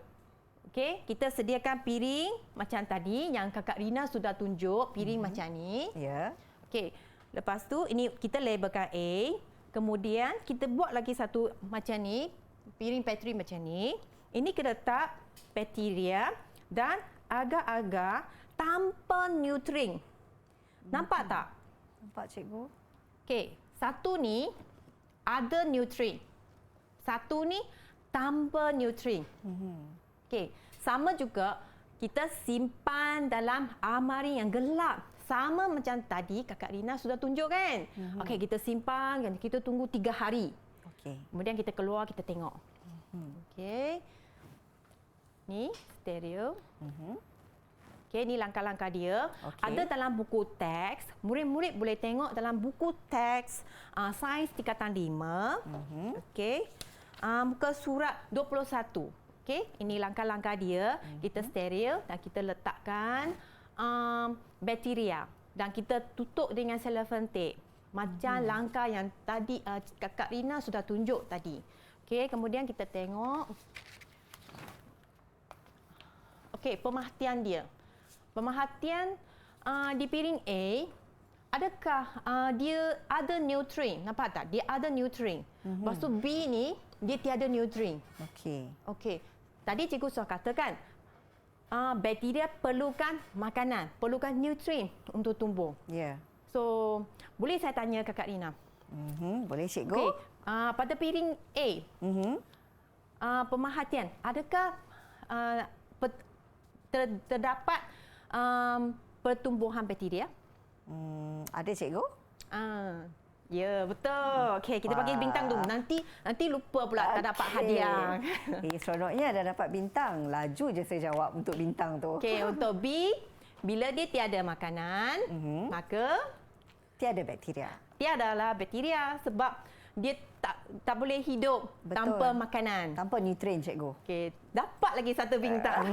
Speaker 2: Okey, kita sediakan piring macam tadi yang Kakak Rina sudah tunjuk, piring macam ni.
Speaker 1: Ya.
Speaker 2: Okey, lepas tu ini kita labelkan A. Kemudian kita buat lagi satu macam ni, piring petri macam ni. Ini kita letak bakteria dan agar-agar tanpa nutrien. Nampak tak?
Speaker 1: Nampak cikgu?
Speaker 2: Okey, satu ni ada nutrien. Satu ni tanpa nutrien. Okey, sama juga kita simpan dalam almari yang gelap. Sama macam tadi Kakak Rina sudah tunjuk kan? Okey, kita simpan dan kita tunggu 3 hari.
Speaker 1: Okey.
Speaker 2: Kemudian kita keluar, kita tengok. Okey. Ni stereo. Okey, ni langkah-langkah dia.
Speaker 1: Okey.
Speaker 2: Ada dalam buku teks. Murid-murid boleh tengok dalam buku teks sains tingkatan 5. Okey. Muka surat 21. Okey, ini langkah-langkah dia. Kita steril dan kita letakkan bakteria dan kita tutup dengan cellophane tape. Macam langkah yang tadi Kakak Rina sudah tunjuk tadi. Okey, kemudian kita tengok. Okey, pemerhatian dia. Pemerhatian di piring A, adakah dia ada nutrien? Nampak tak? Dia ada nutrien. Lepas tu B ni dia tiada nutrien.
Speaker 1: Okey.
Speaker 2: Okey. Tadi cikgu sudah katakan bakteria perlukan makanan, perlukan nutrien untuk tumbuh.
Speaker 1: Ya.
Speaker 2: So, boleh saya tanya Kakak Rina?
Speaker 1: Boleh cikgu?
Speaker 2: Okey. Pada piring A, pemerhatian, adakah terdapat pertumbuhan bakteria?
Speaker 1: Ada cikgu?
Speaker 2: Ya, betul. Okey, kita bagi bintang dulu. Nanti lupa pula tak dapat hadiah.
Speaker 1: Seronoknya dah dapat bintang. Laju je saya jawab untuk bintang tu.
Speaker 2: Okey, untuk B, bila dia tiada makanan, maka
Speaker 1: Tiada bakteria.
Speaker 2: tiadalah bakteria sebab dia tak boleh hidup tanpa makanan.
Speaker 1: Tanpa nutrien cikgu.
Speaker 2: Okey, dapat lagi satu bintang.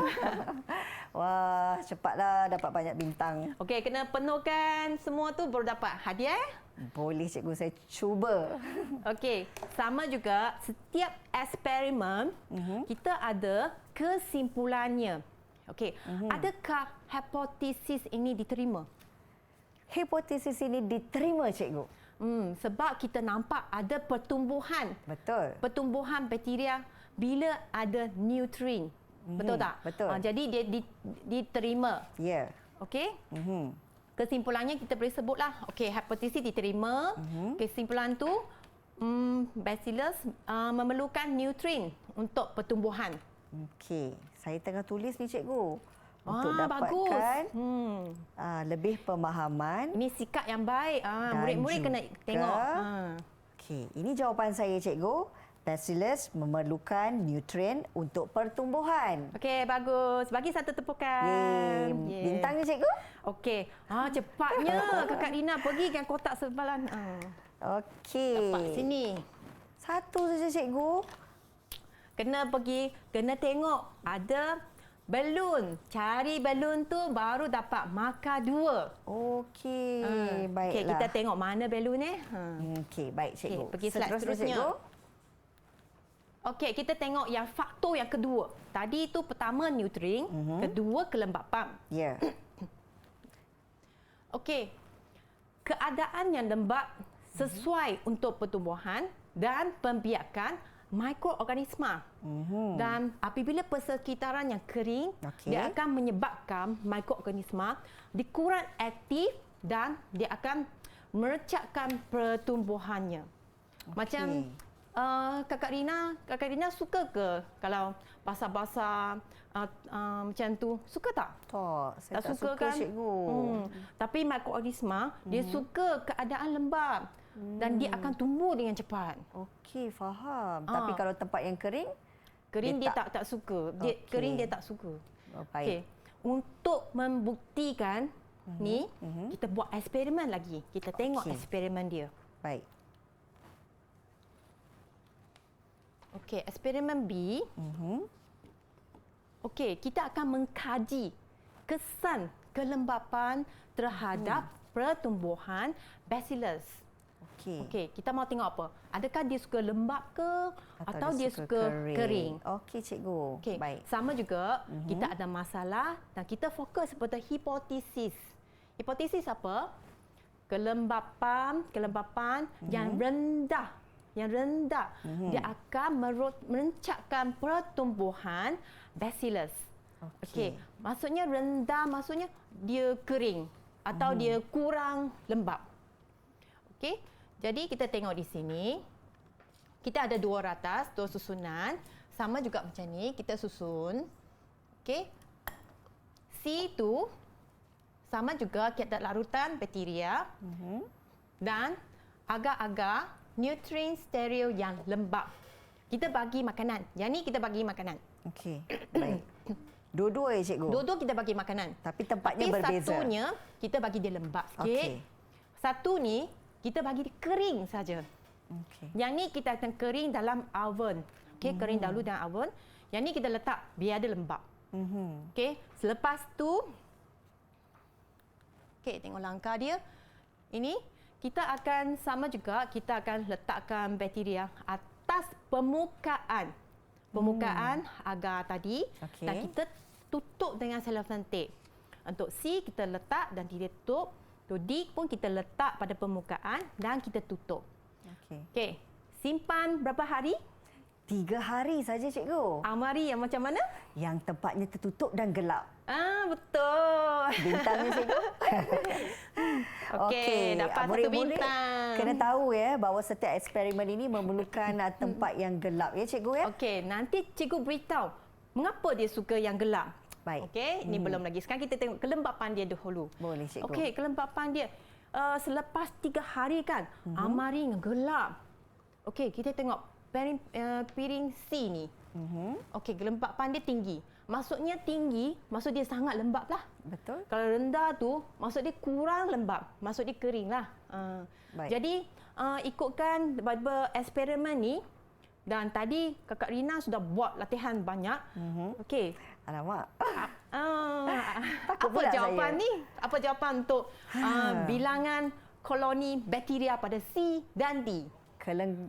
Speaker 1: Wah, cepatlah dapat banyak bintang.
Speaker 2: Okey, kena penuhkan semua tu baru dapat hadiah.
Speaker 1: Boleh cikgu, saya cuba.
Speaker 2: Okey, sama juga setiap eksperimen kita ada kesimpulannya. Okey, adakah hipotesis ini diterima?
Speaker 1: Hipotesis ini diterima cikgu.
Speaker 2: Sebab kita nampak ada pertumbuhan
Speaker 1: Betul.
Speaker 2: bakteria bila ada nutrien. Betul tak?
Speaker 1: betul.
Speaker 2: Jadi dia diterima.
Speaker 1: Ya.
Speaker 2: Okey? Kesimpulannya kita boleh sebutlah. Okey, hipotesis diterima. Kesimpulan tu bacillus memerlukan nutrien untuk pertumbuhan.
Speaker 1: Okey. Saya tengah tulis ni cikgu. Untuk
Speaker 2: Bagus.
Speaker 1: dapatkan lebih pemahaman.
Speaker 2: Ini sikap yang baik.
Speaker 1: Dan
Speaker 2: Murid-murid kena
Speaker 1: juga-
Speaker 2: tengok.
Speaker 1: Okey, ini jawapan saya cikgu. Bacillus memerlukan nutrien untuk pertumbuhan.
Speaker 2: Okey, bagus. Bagi satu tepukan.
Speaker 1: Yeay. Bintangnya cikgu?
Speaker 2: Okey. Cepatnya Kakak Rina pergi ke kotak sebelah.
Speaker 1: Okey.
Speaker 2: Dapat sini.
Speaker 1: Satu saja cikgu.
Speaker 2: Kena tengok ada belun. Cari belun tu baru dapat markah 2.
Speaker 1: Okey, baiklah.
Speaker 2: Okey, kita tengok mana belun ni.
Speaker 1: Okey, baik cikgu.
Speaker 2: Okey, pergi slide seterusnya.
Speaker 1: cikgu.
Speaker 2: Okey, kita tengok yang faktor yang kedua. Tadi itu pertama nutrien, kedua kelembapan.
Speaker 1: Ya.
Speaker 2: Okey. Keadaan yang lembap sesuai untuk pertumbuhan dan pembiakan mikroorganisma. Dan apabila persekitaran yang kering,
Speaker 1: Okey.
Speaker 2: dia akan menyebabkan mikroorganisma dikurang aktif dan dia akan merecatkan pertumbuhannya. Macam Kakak Rina suka ke kalau basah-basah macam tu? Suka tak?
Speaker 1: Saya tak suka
Speaker 2: kan?
Speaker 1: cikgu.
Speaker 2: Tapi mikroorganisma dia suka keadaan lembab dan dia akan tumbuh dengan cepat.
Speaker 1: Okey, faham. Tapi kalau tempat yang kering?
Speaker 2: Kering dia tak suka. Dia
Speaker 1: Okey.
Speaker 2: kering dia tak suka.
Speaker 1: Baik.
Speaker 2: Untuk membuktikan ni kita buat eksperimen lagi. Kita tengok
Speaker 1: Okey.
Speaker 2: eksperimen dia.
Speaker 1: Baik.
Speaker 2: Okey, eksperimen B. Okey, kita akan mengkaji kesan kelembapan terhadap pertumbuhan bacillus. Okey, kita mau tengok apa? Adakah dia suka lembab ke atau dia suka kering?
Speaker 1: Okey, cikgu.
Speaker 2: Okey,
Speaker 1: Baik.
Speaker 2: sama juga kita ada masalah dan kita fokus pada hipotesis. Hipotesis apa? Kelembapan yang rendah. Dia akan merencatkan pertumbuhan bacillus. Okey, maksudnya rendah maksudnya dia kering atau dia kurang lembab. Okey, jadi kita tengok di sini. Kita ada dua ratas, dua susunan. Sama juga macam ni, kita susun. Okey. C tu sama juga kita larutan bakteria. Dan agak-agak nutrien steril yang lembab. Kita bagi makanan. Yang ni kita bagi makanan.
Speaker 1: Okey. Baik. Dua-dua ya cikgu?
Speaker 2: Dua-dua kita bagi makanan.
Speaker 1: Tapi tempatnya berbeza.
Speaker 2: Satunya kita bagi dia lembab sikit.
Speaker 1: Okey.
Speaker 2: Satu ni kita bagi dia kering saja.
Speaker 1: Okey.
Speaker 2: Yang ni kita akan kering dalam oven. Okey, kering dahulu dalam oven. Yang ni kita letak biar dia lembab. Okey, selepas tu okey, tengok langkah dia. Ini kita akan sama juga kita akan letakkan bakteria atas permukaan agar tadi
Speaker 1: Okey.
Speaker 2: dan kita tutup dengan cellophane tape. Untuk C kita letak dan kita tutup. Untuk D pun kita letak pada permukaan dan kita tutup.
Speaker 1: Okey.
Speaker 2: Okey, simpan berapa hari?
Speaker 1: 3 hari saja cikgu.
Speaker 2: Almari yang macam mana?
Speaker 1: Yang tempatnya tertutup dan gelap.
Speaker 2: Betul.
Speaker 1: Bintangnya cikgu.
Speaker 2: Okey, dapat satu
Speaker 1: murid-murid
Speaker 2: bintang.
Speaker 1: Kena tahu ya bahawa setiap eksperimen ini memerlukan tempat yang gelap ya cikgu ya.
Speaker 2: Okey, nanti cikgu beritahu mengapa dia suka yang gelap.
Speaker 1: Baik.
Speaker 2: Okey, ini belum lagi. Sekarang kita tengok kelembapan dia dahulu.
Speaker 1: Boleh cikgu.
Speaker 2: Okey, kelembapan dia selepas 3 hari kan, almari yang gelap. Okey, kita tengok piring C ni. Okey, kelembapan dia tinggi. Maksudnya tinggi, maksud dia sangat lembab lah.
Speaker 1: Betul.
Speaker 2: Kalau rendah tu, maksud dia kurang lembab. Maksud dia kering lah.
Speaker 1: Baik.
Speaker 2: Jadi, ikutkan beberapa eksperimen ni. Dan tadi Kakak Rina sudah buat latihan banyak. Okey.
Speaker 1: Alamak.
Speaker 2: Apa
Speaker 1: pula
Speaker 2: jawapan
Speaker 1: saya.
Speaker 2: ni? Apa jawapan untuk bilangan koloni bakteria pada C dan D?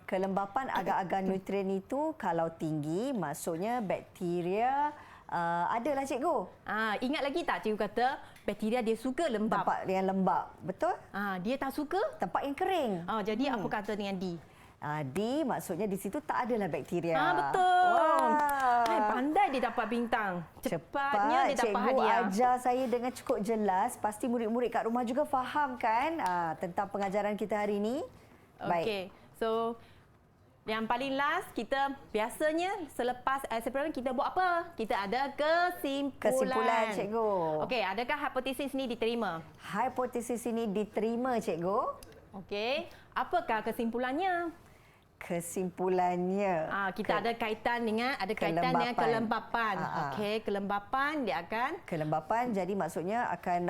Speaker 1: Kelembapan agar-agar nutrien itu kalau tinggi maksudnya bakteria Adalah cikgu.
Speaker 2: Ingat lagi tak cikgu kata bakteria dia suka lembab.
Speaker 1: Tempat yang lembab. Betul?
Speaker 2: Dia tak suka
Speaker 1: Tempat yang kering.
Speaker 2: jadi apa kata dengan D?
Speaker 1: D maksudnya di situ tak adalah bakteria.
Speaker 2: Betul.
Speaker 1: Wah.
Speaker 2: Pandai dia dapat bintang. Cepatnya dia dapat
Speaker 1: cikgu
Speaker 2: hadiah.
Speaker 1: ajar saya dengan cukup jelas. Pasti murid-murid kat rumah juga faham kan tentang pengajaran kita hari ini.
Speaker 2: Okey. So yang paling last kita biasanya selepas eksperimen kita buat apa? Kita ada
Speaker 1: Kesimpulan, cikgu.
Speaker 2: Okey, adakah hipotesis ni diterima?
Speaker 1: Hipotesis ini diterima, cikgu.
Speaker 2: Okey. Apakah kesimpulannya?
Speaker 1: Kesimpulannya.
Speaker 2: Kita ada kaitan dengan kelembapan. Okey, kelembapan dia akan
Speaker 1: Kelembapan jadi maksudnya akan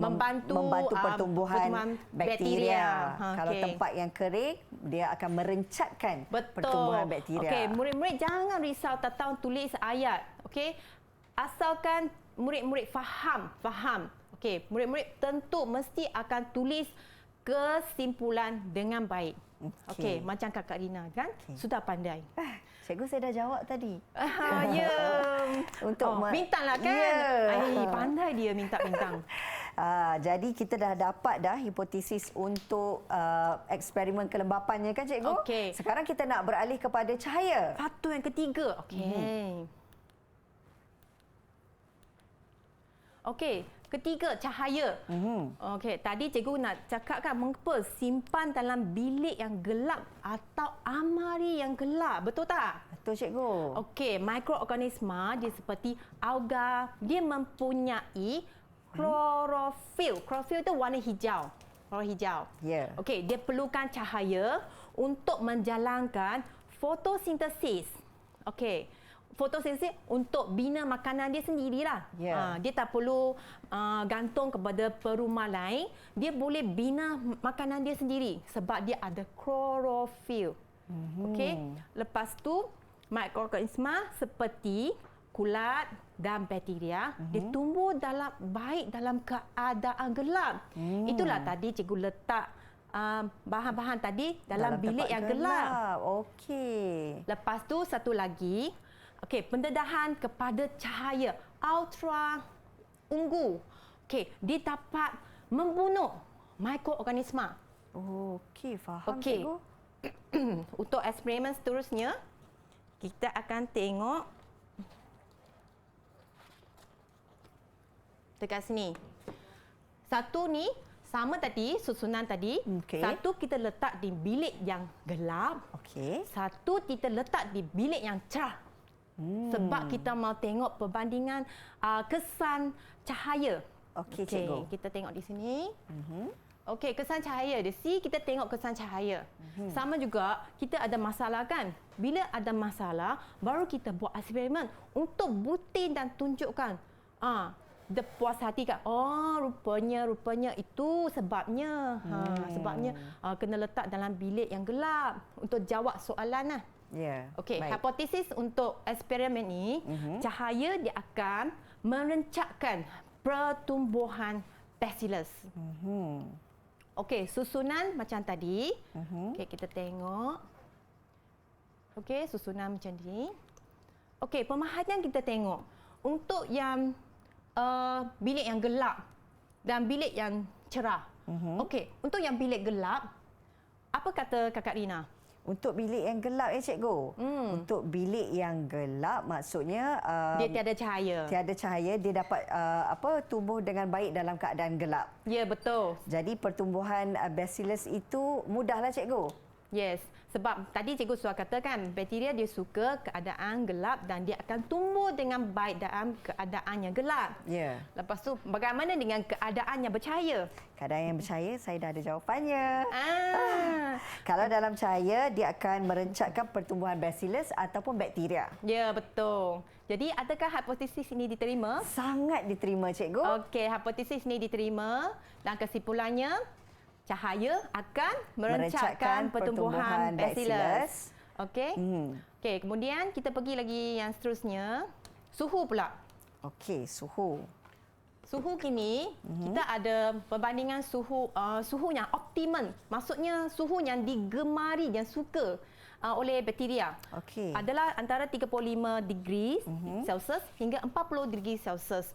Speaker 2: membantu
Speaker 1: pertumbuhan bakteria. Kalau
Speaker 2: okey.
Speaker 1: tempat yang kering dia akan merencatkan pertumbuhan bakteria.
Speaker 2: Okey, murid-murid jangan risau tentang tulis ayat. Okey. Asalkan murid-murid faham. Okey, murid-murid tentu mesti akan tulis kesimpulan dengan baik. Okey, macam Kakak Rina kan? Sudah pandai.
Speaker 1: Cikgu saya dah jawab tadi.
Speaker 2: Ya.
Speaker 1: Untuk
Speaker 2: bintanglah kan?
Speaker 1: Ya.
Speaker 2: Pandai dia minta bintang.
Speaker 1: Jadi kita dah dapat dah hipotesis untuk eksperimen kelembapannya kan cikgu?
Speaker 2: Okey.
Speaker 1: Sekarang kita nak beralih kepada cahaya.
Speaker 2: Faktor yang ketiga. Okey. Okey, ketiga cahaya. Okey, tadi cikgu nak cakap kan mengapa simpan dalam bilik yang gelap atau amari yang gelap. Betul tak?
Speaker 1: Betul cikgu.
Speaker 2: Okey, mikroorganisma dia seperti alga, dia mempunyai klorofil. Klorofil itu warna hijau. Warna hijau.
Speaker 1: Ya.
Speaker 2: Okey, dia perlukan cahaya untuk menjalankan fotosintesis. Okey. Fotosintesis untuk bina makanan dia sendirilah.
Speaker 1: Ya.
Speaker 2: Dia tak perlu gantung kepada perumah lain. Dia boleh bina makanan dia sendiri sebab dia ada klorofil. Okey. Lepas tu mikroorganisma seperti kulat dan bakteria dia tumbuh baik dalam keadaan gelap. Itulah tadi cikgu letak bahan-bahan tadi dalam bilik yang gelap.
Speaker 1: Okey.
Speaker 2: Lepas tu satu lagi, pendedahan kepada cahaya ultra ungu. Dia dapat membunuh mikroorganisma.
Speaker 1: Okey, faham
Speaker 2: Okey.
Speaker 1: cikgu.
Speaker 2: Untuk eksperimen seterusnya, kita akan tengok dekat sini. Satu ni sama tadi, susunan tadi.
Speaker 1: Okey.
Speaker 2: Satu kita letak di bilik yang gelap.
Speaker 1: Okey.
Speaker 2: Satu kita letak di bilik yang cerah. Sebab kita mau tengok perbandingan kesan cahaya.
Speaker 1: Okey, cikgu.
Speaker 2: Kita tengok di sini. Okey, kesan cahaya. Di sini kita tengok kesan cahaya. Sama juga, kita ada masalah kan? Bila ada masalah, baru kita buat eksperimen untuk bukti dan tunjukkan. Dia puas hati kan? Rupanya itu sebabnya. Sebabnya kena letak dalam bilik yang gelap untuk jawab soalan lah.
Speaker 1: Ya.
Speaker 2: Okey,
Speaker 1: Baik.
Speaker 2: hipotesis untuk eksperimen ini, cahaya dia akan merencatkan pertumbuhan bacillus. Okey, susunan macam tadi. Okey, kita tengok. Okey, susunan macam ni. Okey, pemahaman kita tengok. Untuk yang bilik yang gelap dan bilik yang cerah. Okey, untuk yang bilik gelap, apa kata Kakak Rina?
Speaker 1: Untuk bilik yang gelap cikgu. Untuk bilik yang gelap maksudnya
Speaker 2: Dia tiada cahaya.
Speaker 1: tiada cahaya, dia dapat tumbuh dengan baik dalam keadaan gelap.
Speaker 2: Ya, betul.
Speaker 1: Jadi pertumbuhan bacillus itu mudahlah cikgu.
Speaker 2: Yes, sebab tadi cikgu sudah katakan bakteria dia suka keadaan gelap dan dia akan tumbuh dengan baik dalam keadaan yang gelap.
Speaker 1: Ya.
Speaker 2: Lepas tu bagaimana dengan keadaan yang bercahaya?
Speaker 1: Keadaan yang bercahaya saya dah ada jawapannya. Kalau
Speaker 2: Ya.
Speaker 1: dalam cahaya dia akan merencatkan pertumbuhan bacillus ataupun bakteria.
Speaker 2: Ya, betul. Jadi adakah hipotesis ini diterima?
Speaker 1: Sangat diterima cikgu.
Speaker 2: Okey, hipotesis ini diterima dan kesimpulannya cahaya akan merencatkan pertumbuhan bacillus. Okey. Okey, kemudian kita pergi lagi yang seterusnya. Suhu pula.
Speaker 1: Okey, suhu.
Speaker 2: Suhu kini kita ada perbandingan suhu yang optimum. Maksudnya suhu yang digemari, yang suka oleh bakteria
Speaker 1: Okey.
Speaker 2: adalah antara 35 degree Celsius hingga 40 degree Celsius.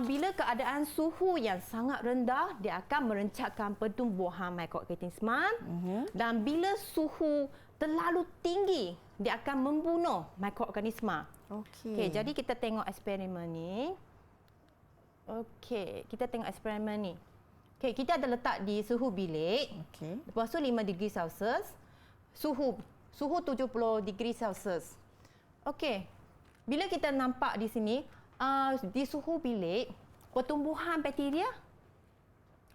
Speaker 2: Bila keadaan suhu yang sangat rendah, dia akan merencatkan pertumbuhan mikroorganisma. Dan bila suhu terlalu tinggi, dia akan membunuh mikroorganisma. Okey, jadi kita tengok eksperimen ni. Okey, kita tengok eksperimen ni. Okey, kita ada letak di suhu bilik.
Speaker 1: Okey.
Speaker 2: Lepas tu 5 degree Celsius. Suhu 70 degree Celsius. Okey. Bila kita nampak di sini, di suhu bilik, pertumbuhan bakteria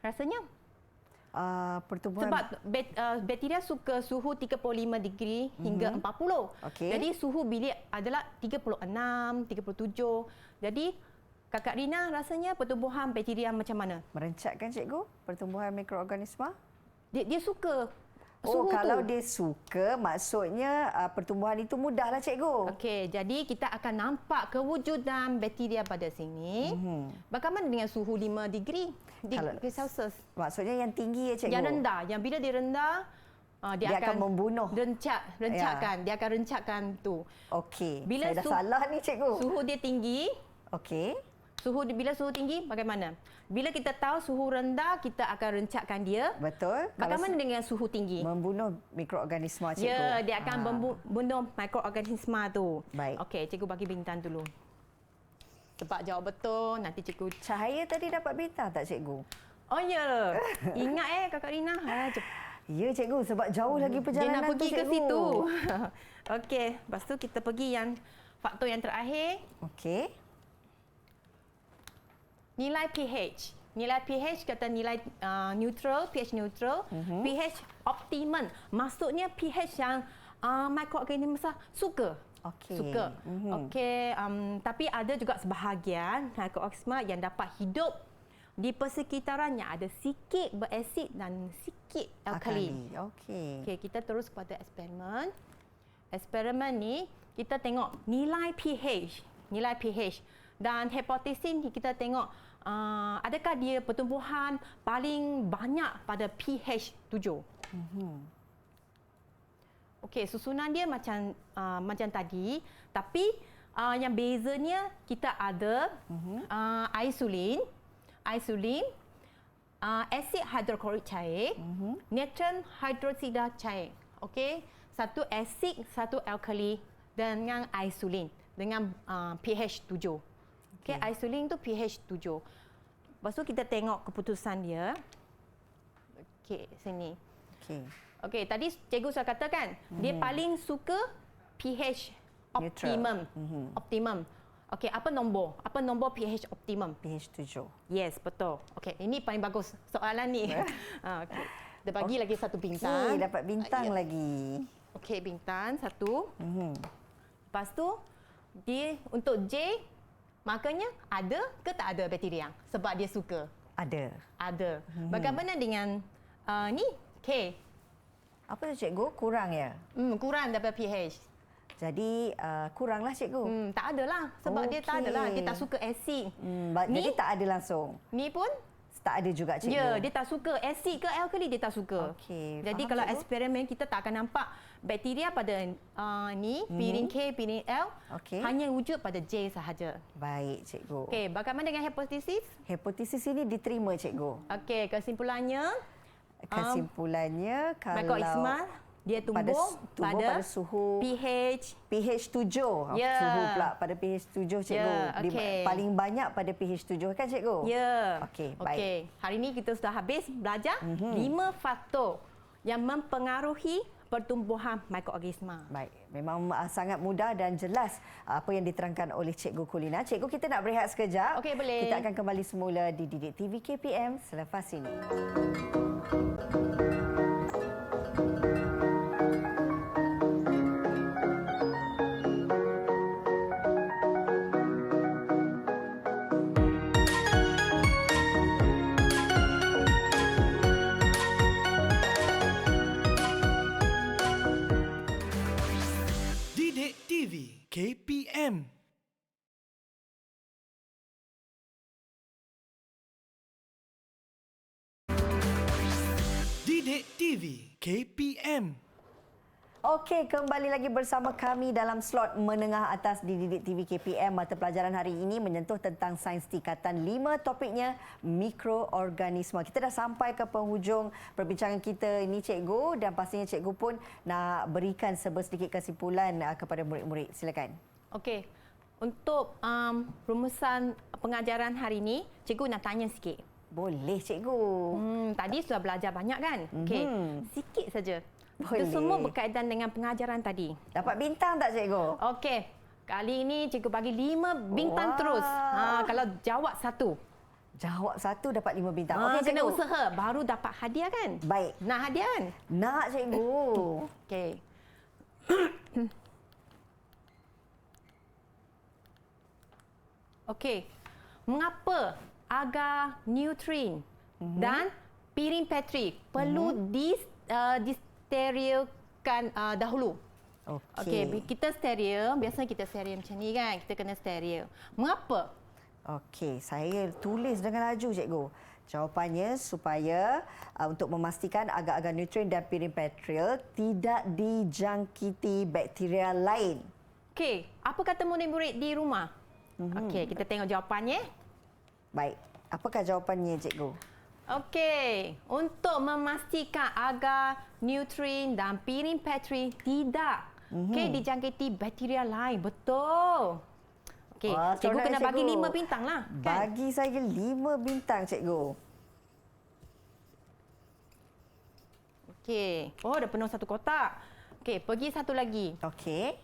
Speaker 2: rasanya
Speaker 1: Pertumbuhan
Speaker 2: sebab bakteria suka suhu 35 degree hingga 40.
Speaker 1: Okey.
Speaker 2: Jadi suhu bilik adalah 36, 37. Jadi Kakak Rina rasanya pertumbuhan bakteria macam mana?
Speaker 1: merencatkan cikgu pertumbuhan mikroorganisma.
Speaker 2: Dia suka
Speaker 1: Oh,
Speaker 2: suhu
Speaker 1: kalau
Speaker 2: tu.
Speaker 1: dia suka, maksudnya pertumbuhan itu mudahlah cikgu.
Speaker 2: Okey, jadi kita akan nampak kewujudan bakteria pada sini. Bagaimana dengan suhu 5 degree Celsius?
Speaker 1: Maksudnya yang tinggi ya cikgu.
Speaker 2: Yang rendah, yang bila dia rendah,
Speaker 1: Dia akan membunuh.
Speaker 2: Rencatkan, dia akan rencatkan tu.
Speaker 1: Okey.
Speaker 2: Bila
Speaker 1: Saya dah salah ni cikgu.
Speaker 2: Suhu dia tinggi,
Speaker 1: Okey.
Speaker 2: bila suhu tinggi bagaimana? Bila kita tahu suhu rendah, kita akan rencatkan dia.
Speaker 1: Betul.
Speaker 2: Bagaimana dengan suhu tinggi?
Speaker 1: Membunuh mikroorganisma cikgu.
Speaker 2: Ya, dia akan membunuh mikroorganisma tu.
Speaker 1: Baik.
Speaker 2: Okey, cikgu bagi bintang dulu. Sebab jawab betul, nanti cikgu.
Speaker 1: Cahaya tadi dapat bintang tak cikgu?
Speaker 2: Oh ya. Ingat Kakak Rina.
Speaker 1: Ya cikgu, sebab jauh lagi
Speaker 2: Dia
Speaker 1: perjalanan
Speaker 2: nak pergi
Speaker 1: tu,
Speaker 2: ke
Speaker 1: cikgu.
Speaker 2: situ. Okey, lepas tu kita pergi yang faktor yang terakhir,
Speaker 1: Okey.
Speaker 2: nilai pH. Nilai pH kata nilai neutral, pH neutral, pH optimum. Maksudnya pH yang mikroorganisma suka.
Speaker 1: Okey.
Speaker 2: Suka. Okey, tapi ada juga sebahagian mikroorganisma yang dapat hidup di persekitaran yang ada sikit berasid dan sikit alkali.
Speaker 1: Okey.
Speaker 2: Okey, kita terus kepada eksperimen. Eksperimen ni kita tengok nilai pH, dan hipotesis ni kita tengok adakah dia pertumbuhan paling banyak pada pH 7. Okey, susunan dia macam tadi, tapi yang bezanya kita ada isolin, asid hidroklorik cair, natron hidroksida cair. Okey, satu asid, satu alkali dengan isolin dengan pH 7. Okey, isolin tu pH 7. Lepas tu kita tengok keputusan dia. Okey, sini.
Speaker 1: Okey.
Speaker 2: Okey, tadi cikgu sudah katakan dia paling suka pH optimum. Optimum. Okey, apa nombor? Apa nombor pH optimum?
Speaker 1: pH 7.
Speaker 2: Yes, betul. Okey, ini paling bagus soalan ni. Okey. Dia bagi lagi satu bintang.
Speaker 1: Okey, dapat bintang
Speaker 2: Ya.
Speaker 1: lagi.
Speaker 2: Okey, bintang satu. Lepas tu dia untuk J, makanya ada ke tak ada bakteria? Sebab dia suka.
Speaker 1: Ada.
Speaker 2: Ada. Bagaimana dengan ni K?
Speaker 1: Apa tu cikgu? Kurang ya?
Speaker 2: Kurang daripada pH.
Speaker 1: Jadi kuranglah cikgu.
Speaker 2: Tak ada lah. Sebab dia tak ada lah. Dia tak suka asid.
Speaker 1: Jadi
Speaker 2: Ni?
Speaker 1: tak ada langsung.
Speaker 2: Ni pun
Speaker 1: Tak ada juga cikgu.
Speaker 2: ya, dia tak suka asid ke alkali, dia tak suka.
Speaker 1: Okey,
Speaker 2: Jadi
Speaker 1: faham,
Speaker 2: kalau
Speaker 1: cikgu.
Speaker 2: eksperimen kita tak akan nampak bakteria pada ni, piring K, piring L,
Speaker 1: Okey.
Speaker 2: hanya wujud pada J sahaja.
Speaker 1: Baik cikgu.
Speaker 2: Okey, bagaimana dengan hipotesis?
Speaker 1: Hipotesis ini diterima cikgu.
Speaker 2: Okey, kesimpulannya
Speaker 1: Kesimpulannya kalau
Speaker 2: mikroorganisma dia tumbuh
Speaker 1: pada suhu
Speaker 2: pH
Speaker 1: pH 7.
Speaker 2: Ya.
Speaker 1: Suhu pula pada pH 7 cikgu.
Speaker 2: Ya, okey.
Speaker 1: Paling banyak pada pH 7 kan cikgu?
Speaker 2: ya.
Speaker 1: Okey, baik.
Speaker 2: Okey, hari ini kita sudah habis belajar 5 faktor yang mempengaruhi pertumbuhan mikroorganisma.
Speaker 1: Baik, memang sangat mudah dan jelas apa yang diterangkan oleh Cikgu Kulina. Cikgu, kita nak berehat sekejap.
Speaker 2: Okey, boleh.
Speaker 1: Kita akan kembali semula di Didik TV KPM selepas ini.
Speaker 3: Didik TV KPM. Didik TV KPM.
Speaker 1: Okey, kembali lagi bersama kami dalam slot menengah atas di Didik TV KPM. Mata pelajaran hari ini menyentuh tentang sains tingkatan 5, topiknya mikroorganisma. Kita dah sampai ke penghujung perbincangan kita ini, Cikgu, dan pastinya Cikgu pun nak berikan sedikit kesimpulan kepada murid-murid. Silakan.
Speaker 2: Okey. Untuk rumusan pengajaran hari ini, Cikgu nak tanya sikit.
Speaker 1: Boleh, Cikgu.
Speaker 2: Tadi sudah belajar banyak kan? Okey. Sikit saja.
Speaker 1: Boleh.
Speaker 2: Itu semua berkaitan dengan pengajaran tadi.
Speaker 1: Dapat bintang tak, Cikgu?
Speaker 2: Okey. Kali ini Cikgu bagi 5 bintang terus. Kalau jawab satu.
Speaker 1: Jawab satu dapat 5 bintang.
Speaker 2: Okey,
Speaker 1: Okey,
Speaker 2: kena
Speaker 1: Cikgu.
Speaker 2: usaha baru dapat hadiah kan?
Speaker 1: Baik.
Speaker 2: Nak hadiah kan?
Speaker 1: Nak, Cikgu.
Speaker 2: Okey. Okey. Mengapa agar neutrin dan piring Petri perlu disterilkan dahulu? Okey, kita steril, biasanya kita steril macam ni kan, kita kena steril. Mengapa?
Speaker 1: Okey, saya tulis dengan laju, Cikgu. Jawapannya supaya untuk memastikan agar-agar nutrien dan piring Petri tidak dijangkiti bakteria lain.
Speaker 2: Okey, apa kata murid-murid di rumah? Okey, kita tengok jawapannya.
Speaker 1: Baik, apakah jawapannya, Cikgu?
Speaker 2: Okey, untuk memastikan agar nutrien dan piring Petri tidak dijangkiti bakteria lain. Betul. Okey,
Speaker 1: Wah,
Speaker 2: cikgu
Speaker 1: seronok,
Speaker 2: kena
Speaker 1: Cikgu.
Speaker 2: bagi 5 bintang lah. Kan?
Speaker 1: Bagi saya 5 bintang, Cikgu.
Speaker 2: Okey. Oh, dah penuh satu kotak. Okey, pergi satu lagi.
Speaker 1: Okey.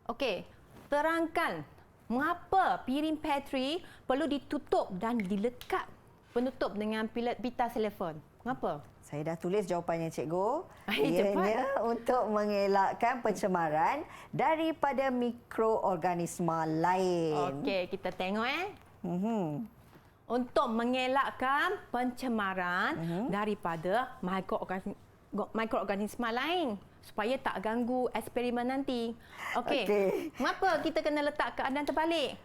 Speaker 2: Okey, terangkan mengapa piring Petri perlu ditutup dan dilekat penutup dengan pita telefon. Mengapa?
Speaker 1: Saya dah tulis jawapannya, Cikgu.
Speaker 2: Cepat.
Speaker 1: Ianya untuk mengelakkan pencemaran daripada mikroorganisma lain.
Speaker 2: Okey, kita tengok
Speaker 1: Mhm.
Speaker 2: Untuk mengelakkan pencemaran daripada mikroorganisma lain supaya tak ganggu eksperimen nanti. Okey.
Speaker 1: Okey.
Speaker 2: Mengapa kita kena letak keadaan terbalik?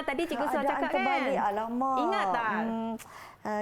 Speaker 2: Tadi cikgu sudah
Speaker 1: keadaan
Speaker 2: cakap
Speaker 1: terbalik.
Speaker 2: kan?
Speaker 1: Alamak.
Speaker 2: Ingat tak?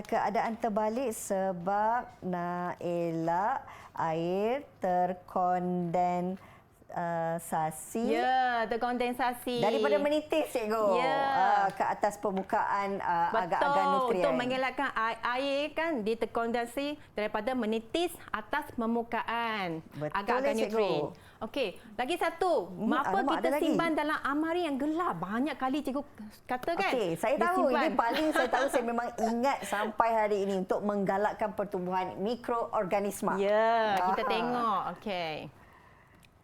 Speaker 1: Keadaan terbalik sebab nak elak air terkondensasi.
Speaker 2: Ya, terkondensasi.
Speaker 1: Daripada menitis, Cikgu.
Speaker 2: Ya.
Speaker 1: Ke atas permukaan agar-agar
Speaker 2: Betul,
Speaker 1: nutrien.
Speaker 2: untuk mengelakkan air kan diterkondensasi daripada menitis atas permukaan
Speaker 1: Betul,
Speaker 2: agar-agar
Speaker 1: Cikgu.
Speaker 2: nutrien. Okey, lagi satu. Mengapa
Speaker 1: alamak,
Speaker 2: kita
Speaker 1: ada lagi.
Speaker 2: simpan dalam almari yang gelap? Banyak kali cikgu kata kan?
Speaker 1: Okey, saya tahu. Ini paling saya tahu, saya memang ingat sampai hari ini untuk menggalakkan pertumbuhan mikroorganisma.
Speaker 2: Ya, kita tengok. Okey.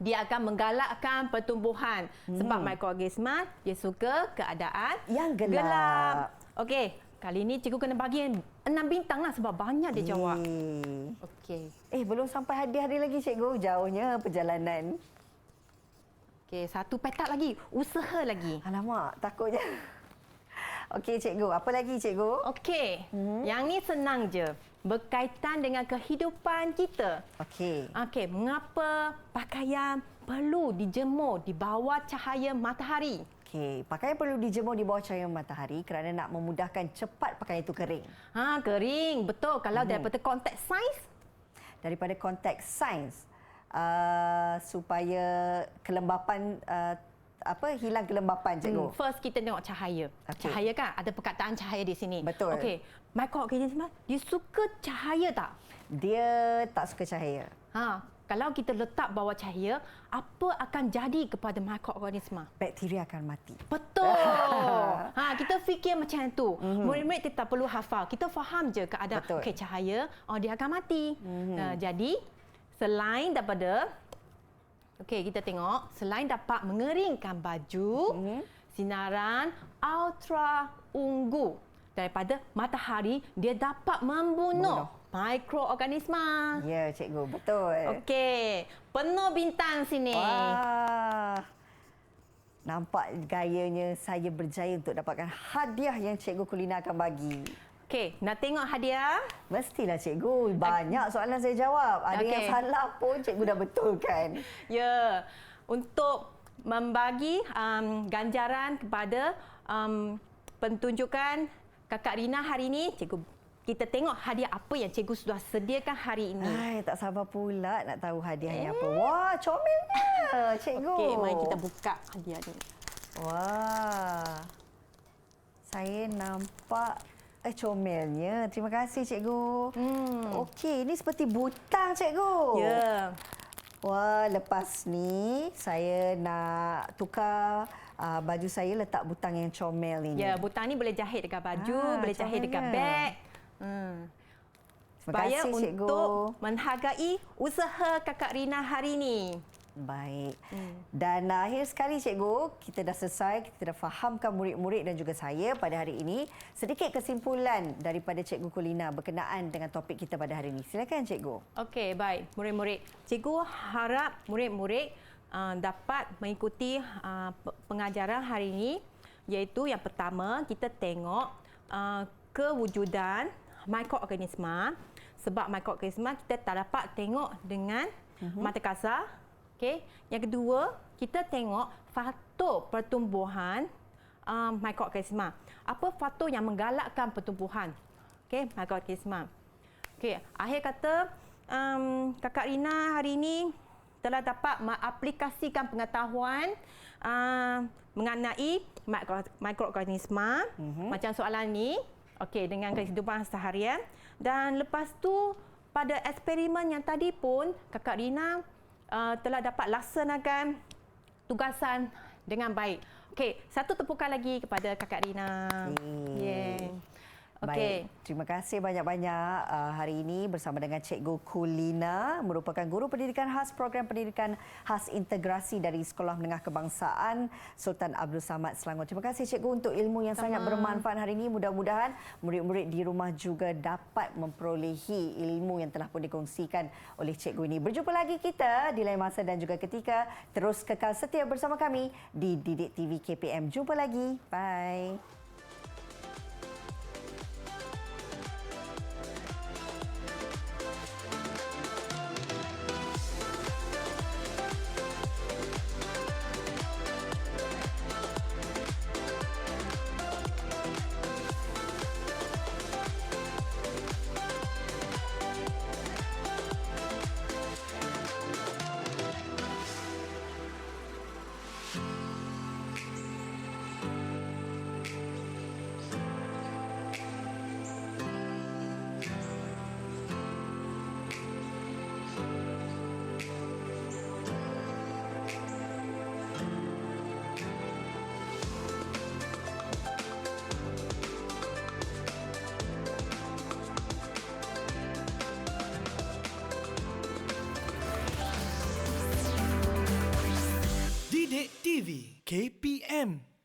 Speaker 2: Dia akan menggalakkan pertumbuhan sebab mikroorganisma dia suka keadaan
Speaker 1: Yang gelap.
Speaker 2: Okey, kali ini cikgu kena bagi 6 bintang lah sebab banyak dia jawab. Okey.
Speaker 1: Belum sampai hadiah-hadiah lagi, Cikgu. Jauhnya perjalanan.
Speaker 2: Okey, satu petak lagi. Usaha lagi.
Speaker 1: Alamak, takutnya. Okey, Cikgu. Apa lagi, Cikgu?
Speaker 2: Okey. Yang ni senang je. Berkaitan dengan kehidupan kita.
Speaker 1: Okey.
Speaker 2: Okey, mengapa pakaian perlu dijemur di bawah cahaya matahari?
Speaker 1: Okey, pakaian perlu dijemur di bawah cahaya matahari kerana nak memudahkan cepat pakaian itu kering.
Speaker 2: Kering. Betul. Kalau daripada konteks sains,
Speaker 1: Daripada konteks sains, supaya kelembapan hilang kelembapan, Cikgu.
Speaker 2: first kita tengok cahaya.
Speaker 1: Okey.
Speaker 2: Cahaya kan ada perkataan cahaya di sini.
Speaker 1: Betul.
Speaker 2: Okey, mikroorganisma dia suka cahaya tak?
Speaker 1: Dia tak suka cahaya.
Speaker 2: Kalau kita letak bawah cahaya, apa akan jadi kepada mikroorganisma?
Speaker 1: Bakteria akan mati.
Speaker 2: Betul. Kita fikir macam tu. Murid-murid kita perlu hafal. Kita faham je keadaan
Speaker 1: Betul.
Speaker 2: okey cahaya, dia akan mati. Jadi selain daripada kita tengok selain dapat mengeringkan baju, sinaran ultra ungu daripada matahari dia dapat membunuh mikroorganisma.
Speaker 1: Ya, Cikgu. Betul.
Speaker 2: Okey, penuh bintang sini.
Speaker 1: Wah. Nampak gayanya saya berjaya untuk dapatkan hadiah yang Cikgu Kulina akan bagi.
Speaker 2: Okey, nak tengok hadiah?
Speaker 1: Mestilah, Cikgu. Banyak soalan saya jawab. Ada yang
Speaker 2: Okey.
Speaker 1: salah pun Cikgu dah betulkan.
Speaker 2: Ya, untuk membagi ganjaran kepada pentunjukan Kakak Rina hari ini, cikgu kita tengok hadiah apa yang cikgu sudah sediakan hari ini.
Speaker 1: Ai, tak sabar pula nak tahu hadiahnya apa. Wah, comelnya, cikgu.
Speaker 2: Okey, mari kita buka hadiah ni.
Speaker 1: Wah. Saya nampak comelnya. Terima kasih, cikgu. Okey, ini seperti butang, cikgu.
Speaker 2: Ya.
Speaker 1: Wah, lepas ni saya nak tukar baju saya, letak butang yang comel ini.
Speaker 2: Ya, butang ni boleh jahit dekat baju, boleh jahit dekat
Speaker 1: comelnya.
Speaker 2: beg.
Speaker 1: Terima
Speaker 2: Supaya
Speaker 1: kasih, cikgu.
Speaker 2: untuk menghargai usaha Kakak Rina hari ini.
Speaker 1: Baik. Dan akhir sekali, cikgu, kita dah selesai, kita dah fahamkan murid-murid dan juga saya pada hari ini. Sedikit kesimpulan daripada Cikgu Kulina berkenaan dengan topik kita pada hari ini. Silakan, cikgu.
Speaker 2: Okey, baik. Murid-murid. Cikgu harap murid-murid dapat mengikuti pengajaran hari ini, iaitu yang pertama, kita tengok kewujudan mikroorganisma. Sebab mikroorganisma kita tak dapat tengok dengan mata kasar. Okey. Yang kedua, kita tengok faktor pertumbuhan mikroorganisma. Apa faktor yang menggalakkan pertumbuhan mikroorganisma? Okey, akhir kata Kakak Rina hari ini telah dapat mengaplikasikan pengetahuan mengenai mikroorganisma. Macam soalan ni, okey, dengan kehidupan seharian. Dan lepas tu, pada eksperimen yang tadi pun, Kakak Rina telah dapat laksanakan tugasan dengan baik. Okey, satu tepukan lagi kepada Kakak Rina. Yeah. Okey.
Speaker 1: Baik, terima kasih banyak-banyak hari ini bersama dengan Cikgu Kulina, merupakan guru pendidikan khas program pendidikan khas integrasi dari Sekolah Menengah Kebangsaan Sultan Abdul Samad Selangor. Terima kasih, Cikgu, untuk ilmu yang sangat bermanfaat hari ini. Mudah-mudahan murid-murid di rumah juga dapat memperolehi ilmu yang telah pun dikongsikan oleh Cikgu ini. Berjumpa lagi kita di lain masa dan juga ketika. Terus kekal setia bersama kami di Didik TV KPM. Jumpa lagi. Bye.
Speaker 3: Didik TV KPM